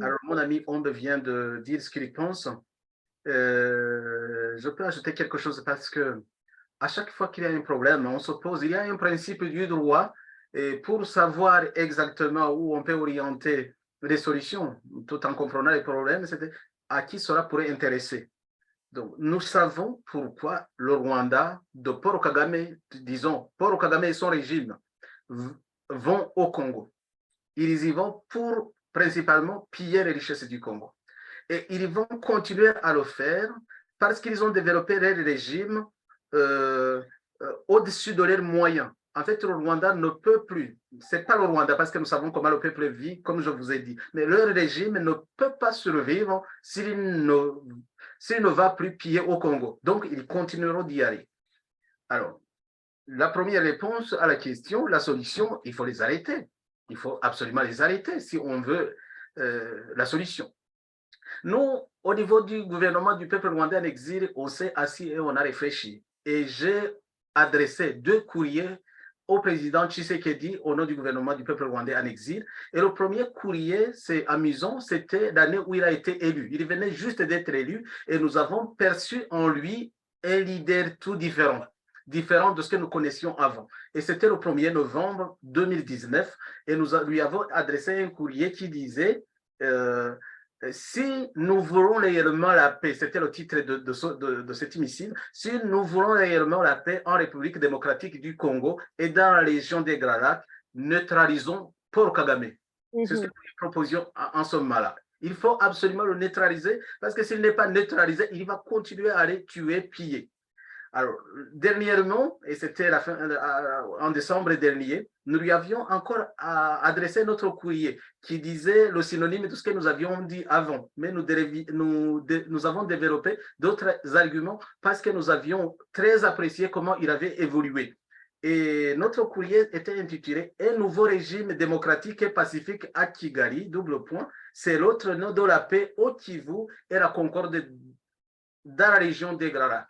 Alors, mon ami Ombe vient de dire ce qu'il pense. Je peux ajouter quelque chose parce que à chaque fois qu'il y a un problème, on s'oppose. Il y a un principe du droit et pour savoir exactement où on peut orienter les solutions, tout en comprenant les problèmes, c'est à qui cela pourrait intéresser. Donc, nous savons pourquoi le Rwanda de Paul Kagame, disons, Paul Kagame et son régime vont au Congo. Ils y vont pour principalement piller les richesses du Congo. Et ils vont continuer à le faire parce qu'ils ont développé leur régime au-dessus de leurs moyens. En fait, le Rwanda ne peut plus, ce n'est pas le Rwanda parce que nous savons comment le peuple vit, comme je vous ai dit, mais leur régime ne peut pas survivre s'il ne va plus piller au Congo. Donc, ils continueront d'y aller. Alors, la première réponse à la question, la solution, il faut les arrêter. Il faut absolument les arrêter si on veut la solution. Nous, au niveau du gouvernement du peuple rwandais en exil, on s'est assis et on a réfléchi. Et j'ai adressé 2 courriers au président Tshisekedi au nom du gouvernement du peuple rwandais en exil. Et le premier courrier, c'est amusant, c'était l'année où il a été élu. Il venait juste d'être élu et nous avons perçu en lui un leader tout différent de ce que nous connaissions avant. Et c'était le 1er novembre 2019 et nous lui avons adressé un courrier qui disait si nous voulons réellement la paix, c'était le titre de cette émission, si nous voulons réellement la paix en République démocratique du Congo et dans la région des Grands Lacs, neutralisons Paul Kagame. C'est ce que nous lui proposions en ce moment-là. Il faut absolument le neutraliser parce que s'il n'est pas neutralisé, il va continuer à aller tuer, piller. Alors, dernièrement, et c'était en décembre dernier, nous lui avions encore adressé notre courrier qui disait le synonyme de ce que nous avions dit avant. Mais nous avons développé d'autres arguments parce que nous avions très apprécié comment il avait évolué. Et notre courrier était intitulé « Un nouveau régime démocratique et pacifique à Kigali, double point, c'est l'autre nom de la paix au Kivu et la concorde dans la région des Grands Lacs. »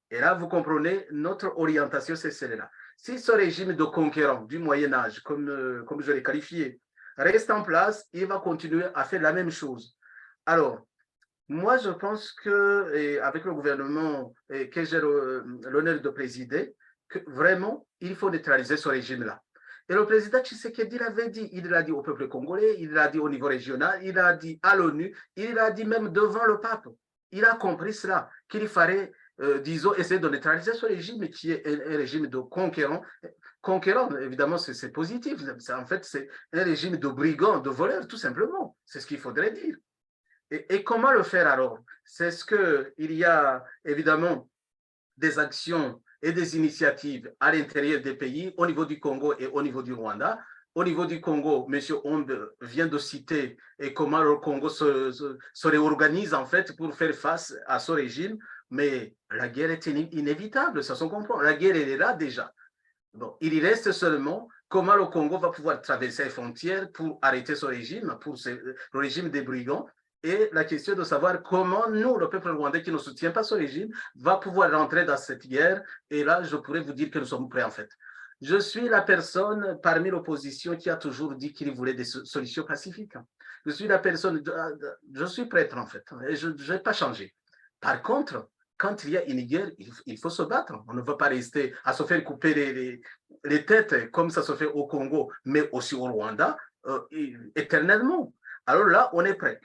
Et là, vous comprenez, notre orientation, c'est celle-là. Si ce régime de conquérant du Moyen-Âge, comme je l'ai qualifié, reste en place, il va continuer à faire la même chose. Alors, moi, je pense qu'avec le gouvernement que j'ai l'honneur de présider, que vraiment, il faut neutraliser ce régime-là. Et le président Tshisekedi l'avait dit, il l'a dit au peuple congolais, il l'a dit au niveau régional, il l'a dit à l'ONU, il l'a dit même devant le pape. Il a compris cela, qu'il fallait disons, essayer de neutraliser ce régime qui est un régime de conquérant. Conquérant, évidemment, c'est positif. En fait, c'est un régime de brigands, de voleurs, tout simplement. C'est ce qu'il faudrait dire. Et comment le faire alors? C'est ce qu'il y a, évidemment, des actions et des initiatives à l'intérieur des pays, au niveau du Congo et au niveau du Rwanda. Au niveau du Congo, M. Ombe vient de citer comment le Congo se réorganise en fait pour faire face à ce régime. Mais la guerre est inévitable, ça se comprend. La guerre, elle est là déjà. Bon, il reste seulement comment le Congo va pouvoir traverser les frontières pour arrêter ce régime, le régime des brigands. Et la question de savoir comment nous, le peuple rwandais qui ne soutient pas ce régime, va pouvoir rentrer dans cette guerre. Et là, je pourrais vous dire que nous sommes prêts en fait. Je suis la personne parmi l'opposition qui a toujours dit qu'il voulait des solutions pacifiques. Je suis la personne, je suis prêtre en fait, et je n'ai pas changé. Par contre, quand il y a une guerre, il faut se battre. On ne va pas rester à se faire couper les têtes comme ça se fait au Congo, mais aussi au Rwanda, éternellement. Alors là, on est prêt.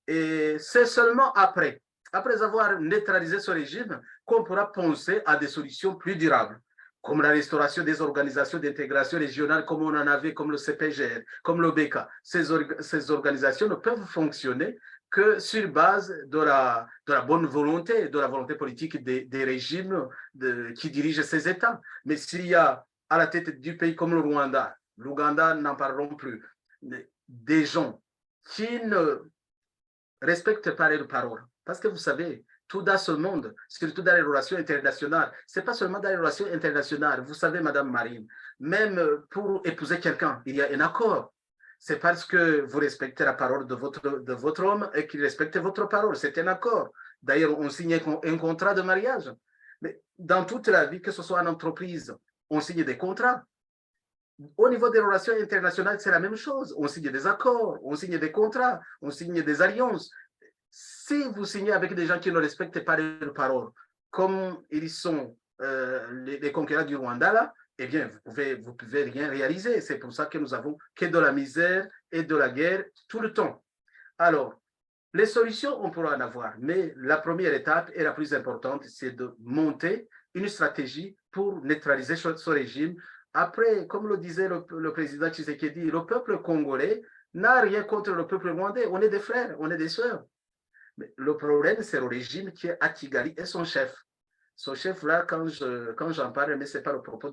Et c'est seulement après avoir neutralisé ce régime, qu'on pourra penser à des solutions plus durables, comme la restauration des organisations d'intégration régionale, comme on en avait, comme le CPGR, comme l'OBK. Ces organisations ne peuvent fonctionner que sur base de la bonne volonté, de la volonté politique des régimes qui dirigent ces États. Mais s'il y a à la tête du pays comme le Rwanda, l'Ouganda, n'en parlons plus, des gens qui ne respectent pas leurs paroles. Parce que vous savez, tout dans ce monde, surtout dans les relations internationales, ce n'est pas seulement dans les relations internationales. Vous savez, Madame Marine, même pour épouser quelqu'un, il y a un accord. C'est parce que vous respectez la parole de votre homme et qu'il respecte votre parole. C'est un accord. D'ailleurs, on signe un contrat de mariage. Mais dans toute la vie, que ce soit en entreprise, on signe des contrats. Au niveau des relations internationales, c'est la même chose. On signe des accords, on signe des contrats, on signe des alliances. Si vous signez avec des gens qui ne respectent pas leurs paroles, comme ils sont les conquérants du Rwanda, là, eh bien, vous pouvez rien réaliser. C'est pour ça que nous avons que de la misère et de la guerre tout le temps. Alors, les solutions, on pourra en avoir, mais la première étape et la plus importante, c'est de monter une stratégie pour neutraliser ce régime. Après, comme le disait le président Tshisekedi, le peuple congolais n'a rien contre le peuple rwandais. On est des frères, on est des sœurs. Mais le problème, c'est le régime qui est à Kigali et son chef. Son chef-là, quand j'en parle, mais ce n'est pas le propos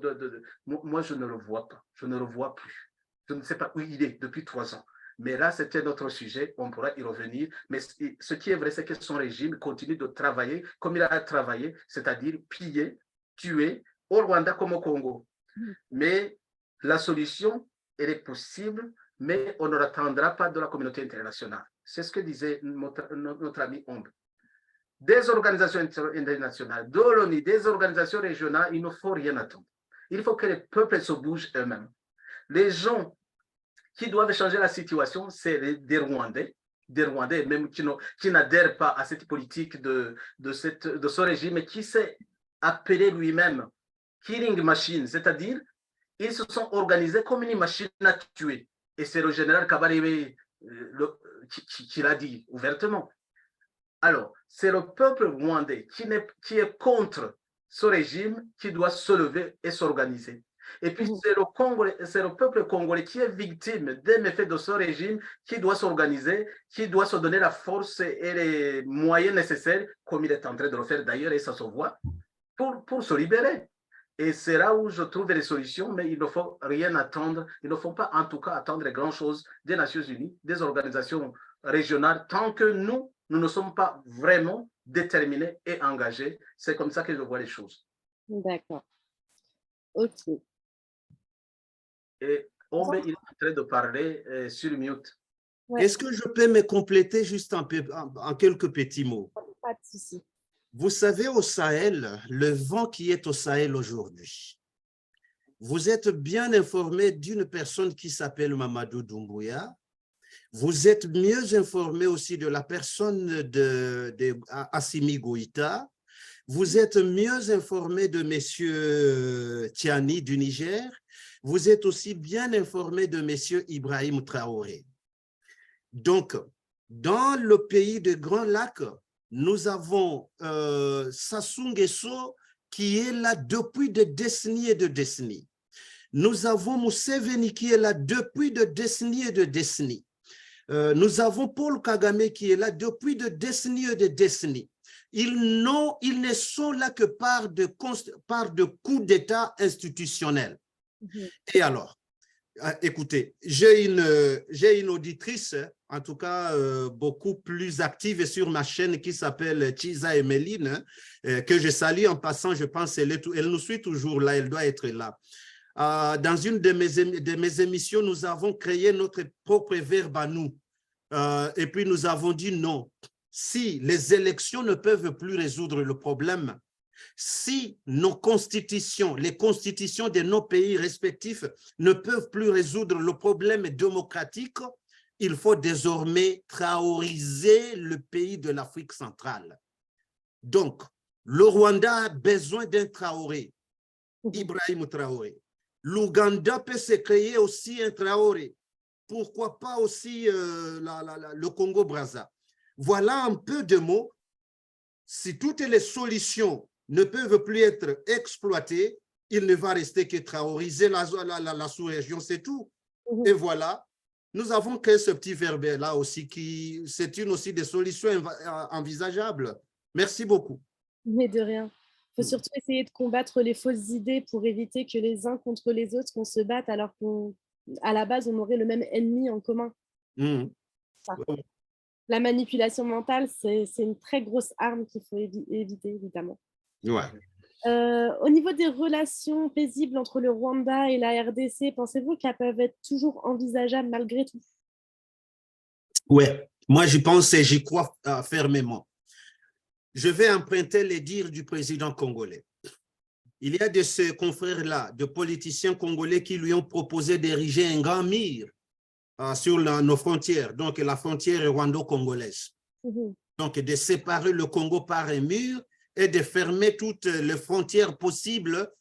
moi, je ne le vois pas. Je ne le vois plus. Je ne sais pas où il est depuis 3 ans. Mais là, c'était notre sujet. On pourra y revenir. Mais ce qui est vrai, c'est que son régime continue de travailler comme il a travaillé, c'est-à-dire piller, tuer, au Rwanda comme au Congo. Mais la solution, elle est possible, mais on ne l'attendra pas de la communauté internationale. C'est ce que disait notre ami Ombe. Des organisations internationales, de l'ONU, des organisations régionales, il ne faut rien attendre. Il faut que les peuples se bougent eux-mêmes. Les gens qui doivent changer la situation, c'est des Rwandais même qui n'adhèrent pas à cette politique de ce régime, et qui s'est appelé lui-même killing machine, c'est-à-dire ils se sont organisés comme une machine à tuer. Et c'est le général Kabarebe qui l'a dit ouvertement. Alors, c'est le peuple rwandais qui est contre ce régime qui doit se lever et s'organiser. Et puis, c'est le peuple congolais qui est victime des méfaits de ce régime qui doit s'organiser, qui doit se donner la force et les moyens nécessaires, comme il est en train de le faire d'ailleurs, et ça se voit, pour se libérer. Et c'est là où je trouve les solutions, mais il ne faut rien attendre. Il ne faut pas, en tout cas, attendre grand chose des Nations Unies, des organisations régionales, tant que nous ne sommes pas vraiment déterminés et engagés. C'est comme ça que je vois les choses. D'accord. OK. Et Ombe, il est en train de parler sur mute. Ouais. Est-ce que je peux me compléter juste en quelques petits mots? Pas de souci. Vous savez, au Sahel, le vent qui est au Sahel aujourd'hui, vous êtes bien informé d'une personne qui s'appelle Mamadou Doumbouya. Vous êtes mieux informé aussi de la personne de Assimi Goïta. Vous êtes mieux informé de M. Tiani du Niger. Vous êtes aussi bien informé de M. Ibrahim Traoré. Donc, dans le pays des Grands Lacs, nous avons Sassou Nguesso qui est là depuis des décennies et des décennies. Nous avons Museveni qui est là depuis des décennies et des décennies. Nous avons Paul Kagame qui est là depuis des décennies et des décennies. Ils ne sont là que par de coups d'État institutionnels. Et alors, Écoutez, j'ai une auditrice, en tout cas beaucoup plus active sur ma chaîne qui s'appelle Chisa Emeline, que je salue en passant, je pense elle nous suit toujours là, elle doit être là. Dans une de mes émissions, nous avons créé notre propre verbe à nous. Et puis nous avons dit non. Si les élections ne peuvent plus résoudre le problème, si nos constitutions, les constitutions de nos pays respectifs ne peuvent plus résoudre le problème démocratique, il faut désormais traoriser le pays de l'Afrique centrale. Donc, le Rwanda a besoin d'un Traoré, Ibrahim Traoré. L'Ouganda peut se créer aussi un Traoré. Pourquoi pas aussi le Congo-Brazza? Voilà un peu de mots. Si toutes les solutions ne peuvent plus être exploitées, il ne va rester que traoriser la sous-région, c'est tout. Et voilà, nous avons créé ce petit verbe-là aussi, c'est une aussi des solutions envisageables. Merci beaucoup. Mais de rien. Il faut surtout essayer de combattre les fausses idées pour éviter que les uns contre les autres qu'on se batte alors qu'à la base, on aurait le même ennemi en commun. La manipulation mentale, c'est une très grosse arme qu'il faut éviter, évidemment. Ouais. Au niveau des relations paisibles entre le Rwanda et la RDC, pensez-vous qu'elles peuvent être toujours envisageables malgré tout? Oui, moi j'y pense et j'y crois fermement. Je vais emprunter les dires du président congolais. Il y a de ces confrères-là, de politiciens congolais qui lui ont proposé d'ériger un grand mur sur nos frontières, donc la frontière rwando-congolaise. Donc de séparer le Congo par un mur et de fermer toutes les frontières possibles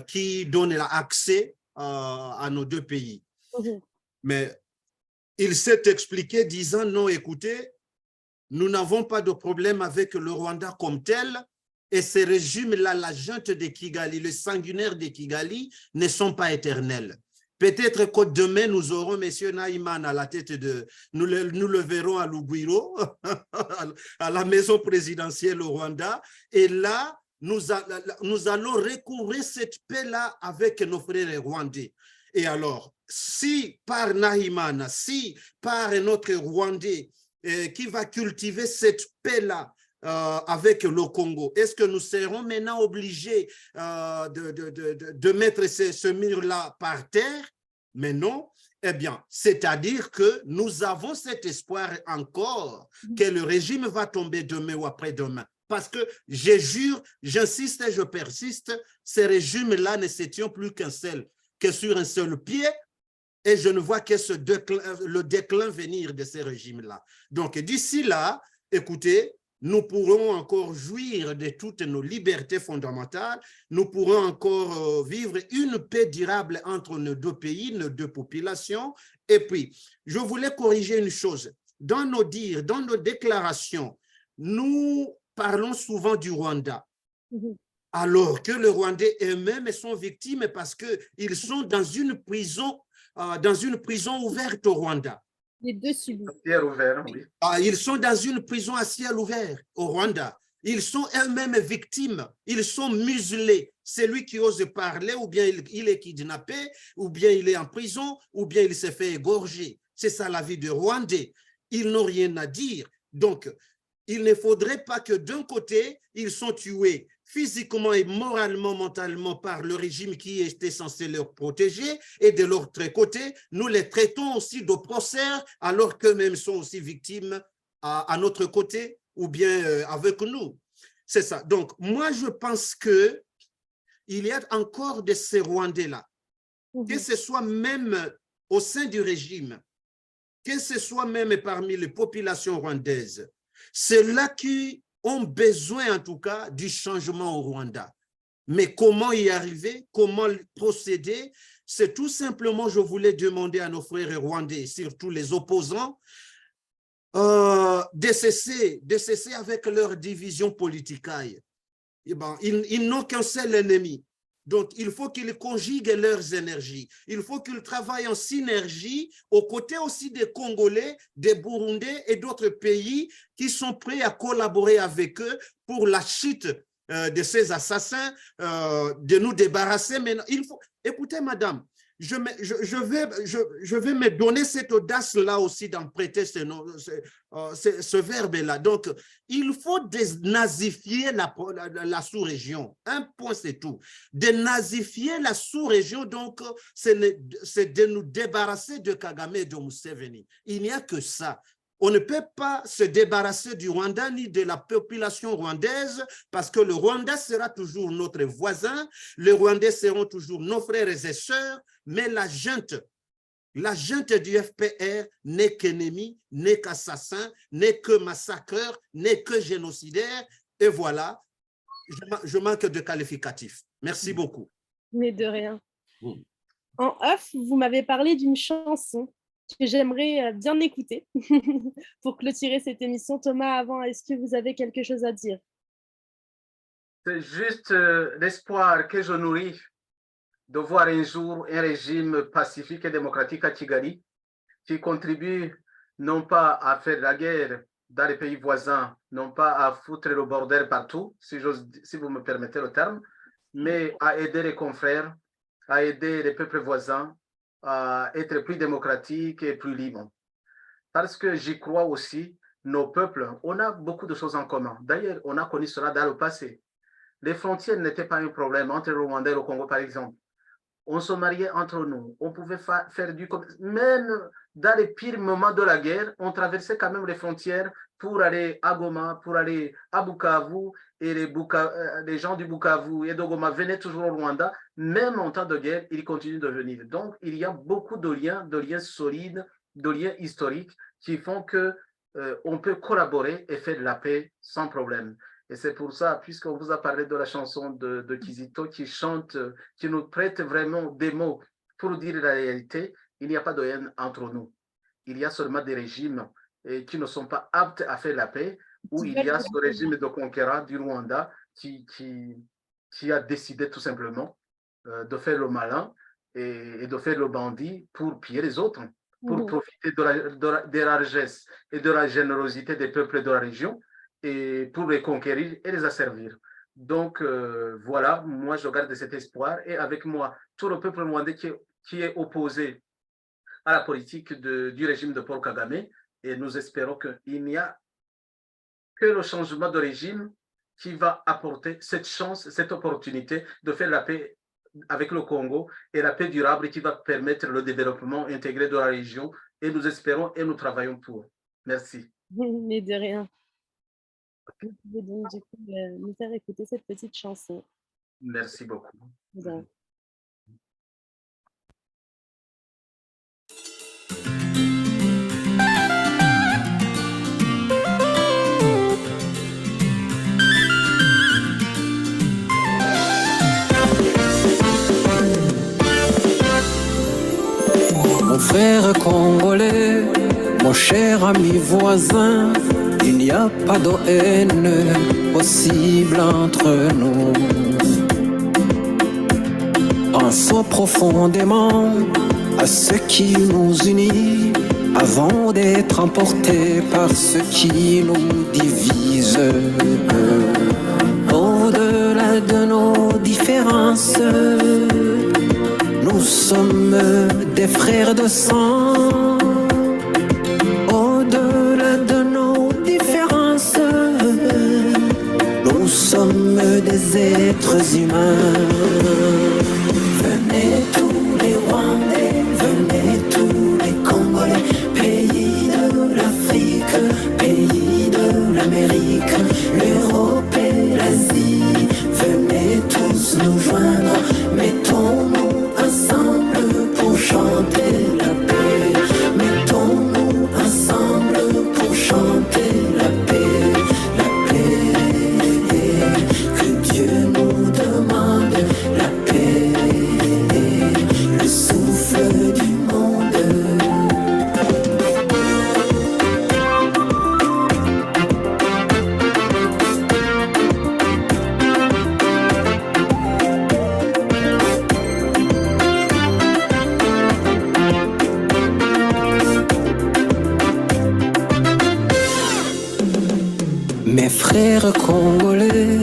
qui donnent l'accès à nos deux pays. Mais il s'est expliqué disant non, écoutez, nous n'avons pas de problème avec le Rwanda comme tel et ces régimes-là, la junte de Kigali, le sanguinaire de Kigali, ne sont pas éternels. Peut-être que demain, nous aurons M. Naïman à la tête de... Nous le verrons à Lugwiro, à la maison présidentielle au Rwanda. Et là, nous allons recouvrir cette paix-là avec nos frères rwandais. Et alors, si par Naïman, si par notre Rwandais qui va cultiver cette paix-là avec le Congo, est-ce que nous serons maintenant obligés de mettre ce mur-là par terre? Mais non, eh bien, c'est-à-dire que nous avons cet espoir encore que le régime va tomber demain ou après-demain. Parce que je jure, j'insiste et je persiste, ces régimes-là ne se tiennent plus que sur un seul pied. Et je ne vois que le déclin venir de ces régimes-là. Donc, d'ici là, écoutez, nous pourrons encore jouir de toutes nos libertés fondamentales, nous pourrons encore vivre une paix durable entre nos deux pays, nos deux populations. Et puis, je voulais corriger une chose. Dans nos dires, dans nos déclarations, nous parlons souvent du Rwanda. Alors que les Rwandais eux-mêmes sont victimes parce qu'ils sont dans une prison ouverte au Rwanda. Les deux subis. Oui. Ils sont dans une prison à ciel ouvert au Rwanda. Ils sont eux-mêmes victimes. Ils sont muselés. Celui qui ose parler, ou bien il est kidnappé, ou bien il est en prison, ou bien il s'est fait égorger. C'est ça la vie des Rwandais. Ils n'ont rien à dire. Donc, il ne faudrait pas que d'un côté, ils sont tués physiquement et moralement, mentalement par le régime qui était censé leur protéger, et de l'autre côté, nous les traitons aussi d'oppresseurs alors qu'eux-mêmes sont aussi victimes à notre côté ou bien avec nous. C'est ça. Donc, moi, je pense qu'il y a encore de ces Rwandais-là, que ce soit même au sein du régime, que ce soit même parmi les populations rwandaises, ceux-là qui ont besoin en tout cas du changement au Rwanda. Mais comment y arriver, comment procéder? C'est tout simplement, je voulais demander à nos frères rwandais, surtout les opposants, de cesser avec leur division politique. Ils n'ont qu'un seul ennemi. Donc, il faut qu'ils conjuguent leurs énergies. Il faut qu'ils travaillent en synergie aux côtés aussi des Congolais, des Burundais et d'autres pays qui sont prêts à collaborer avec eux pour la chute de ces assassins, de nous débarrasser. Mais il faut... Écoutez, madame, je vais me donner cette audace-là aussi d'en prêter ce verbe-là. Donc, il faut dénazifier la sous-région. Un point, c'est tout. Dénazifier la sous-région, donc, c'est de nous débarrasser de Kagame et de Museveni. Il n'y a que ça. On ne peut pas se débarrasser du Rwanda ni de la population rwandaise parce que le Rwanda sera toujours notre voisin, les Rwandais seront toujours nos frères et sœurs, mais la junte du FPR n'est qu'ennemi, n'est qu'assassin, n'est que massacreur, n'est que génocidaire. Et voilà, je manque de qualificatifs. Merci beaucoup. Mais de rien. En off, vous m'avez parlé d'une chanson que j'aimerais bien écouter pour clôturer cette émission. Thomas, avant, est-ce que vous avez quelque chose à dire? C'est juste l'espoir que je nourris de voir un jour un régime pacifique et démocratique à Kigali qui contribue non pas à faire la guerre dans les pays voisins, non pas à foutre le bordel partout, si vous me permettez le terme, mais à aider les confrères, à aider les peuples voisins à être plus démocratiques et plus libres. Parce que j'y crois aussi, nos peuples, on a beaucoup de choses en commun. D'ailleurs, on a connu cela dans le passé. Les frontières n'étaient pas un problème entre le Rwanda et le Congo, par exemple. On se mariait entre nous, on pouvait faire du commerce. Même dans les pires moments de la guerre, on traversait quand même les frontières pour aller à Goma, pour aller à Bukavu, et les gens du Bukavu et de Goma venaient toujours au Rwanda. Même en temps de guerre, ils continuent de venir. Donc, il y a beaucoup de liens solides, de liens historiques qui font qu'on peut collaborer et faire de la paix sans problème. Et c'est pour ça, puisqu'on vous a parlé de la chanson de Kizito qui chante, qui nous prête vraiment des mots pour dire la réalité, il n'y a pas de haine entre nous. Il y a seulement des régimes qui ne sont pas aptes à faire la paix, où il y a ce régime de conquérant du Rwanda qui a décidé tout simplement de faire le malin et de faire le bandit pour piller les autres, pour profiter des largesses et de la générosité des peuples de la région et pour les conquérir et les asservir. Donc, voilà, moi, je garde cet espoir et avec moi, tout le peuple rwandais qui est opposé à la politique du régime de Paul Kagame, et nous espérons qu'il n'y a que le changement de régime qui va apporter cette chance, cette opportunité de faire la paix avec le Congo et la paix durable qui va permettre le développement intégré de la région, et nous espérons et nous travaillons pour. Merci. Mais de rien. Vous pouvez donc du coup nous faire écouter cette petite chanson. Merci beaucoup. Bien. Mon frère congolais, mon cher ami voisin, il n'y a pas de haine possible entre nous. Pensons profondément à ce qui nous unit avant d'être emportés par ce qui nous divise. Au-delà de nos différences, nous sommes des frères de sang. Au-delà de nos différences, nous sommes des êtres humains. Venez tous les Rwandais, venez tous les Congolais, pays de l'Afrique, pays de l'Amérique, l'Europe et l'Asie. Venez tous nous joindre, mettons-nous ensemble pour chanter la paix. Mettons-nous ensemble pour chanter la paix, la paix. Que Dieu nous demande la paix, le souffle du monde. Mes frères congolais,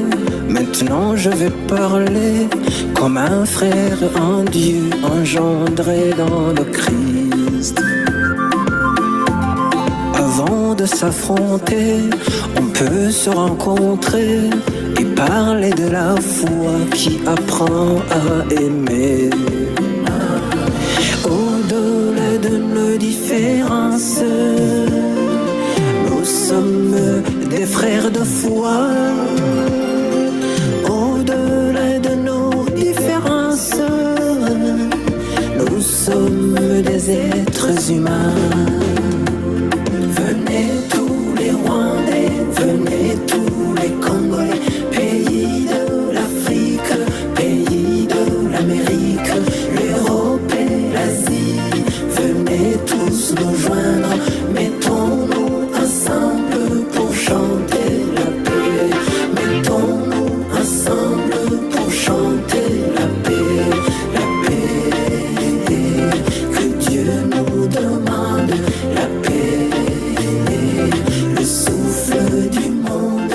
Maintenant je vais parler comme un frère en Dieu engendré dans le Christ. Avant de s'affronter, on peut se rencontrer et parler de la foi qui apprend à aimer. Au-delà de nos différences, nous sommes des frères de foi. Au-delà de nos différences, nous sommes des êtres humains. Venez tous les Rwandais, venez tous les Congolais, pays de l'Afrique, pays de l'Amérique, l'Europe et l'Asie. Venez tous nous joindre, mettons-nous ensemble pour chanter la paix. Mettons-nous ensemble pour chanter la paix, la paix. Que Dieu nous demande la paix, le souffle du monde.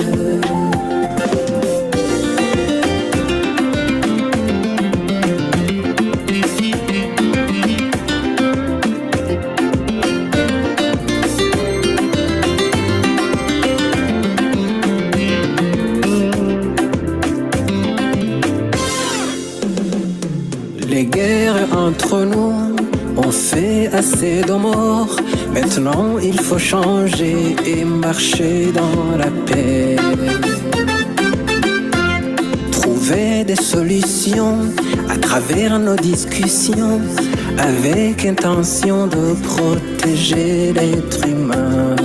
Les guerres entre nous ont fait assez de morts. Maintenant il faut changer et marcher dans la paix. Trouver des solutions à travers nos discussions avec intention de protéger l'être humain.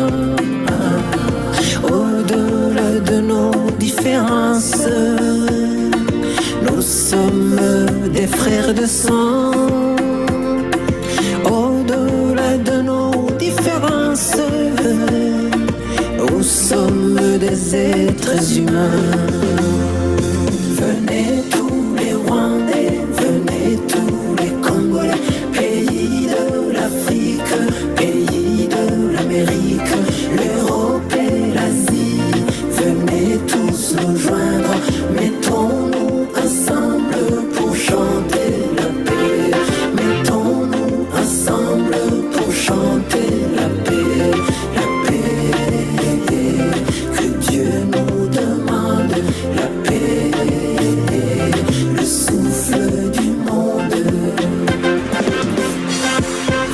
Au-delà de nos différences, nous sommes des frères de sang. Au-delà de nos différences, nous sommes des êtres humains. Venez tous les Rwandais, venez tous les Congolais, pays de l'Afrique, pays de l'Amérique, l'Europe et l'Asie. Venez tous nous joindre, mettons-nous ensemble pour chanter la paix. Mettons-nous ensemble pour chanter la paix, la paix. Que Dieu nous demande la paix, le souffle du monde.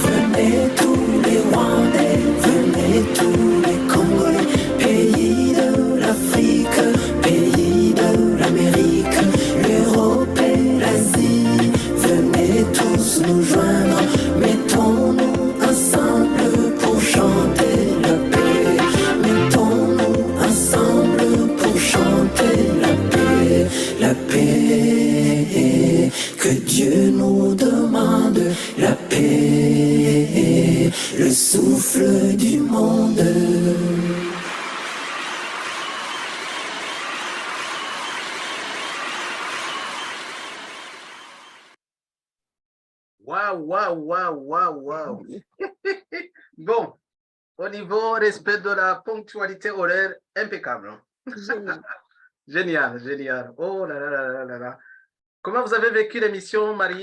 Venez tous les Rwandais, venez tous les Congolais, pays de l'Afrique, pays de l'Amérique, l'Europe et l'Asie. Venez tous nous joindre, mettons-nous ensemble pour chanter la paix. Mettons-nous ensemble pour chanter la paix, la paix. Que Dieu nous demande la paix, le souffle du monde. Waouh, waouh, waouh, waouh, waouh. Bon, au niveau respect de la ponctualité horaire, impeccable. Hein. Génial. Génial, génial. Oh là là là là là là. Comment vous avez vécu l'émission, Marie?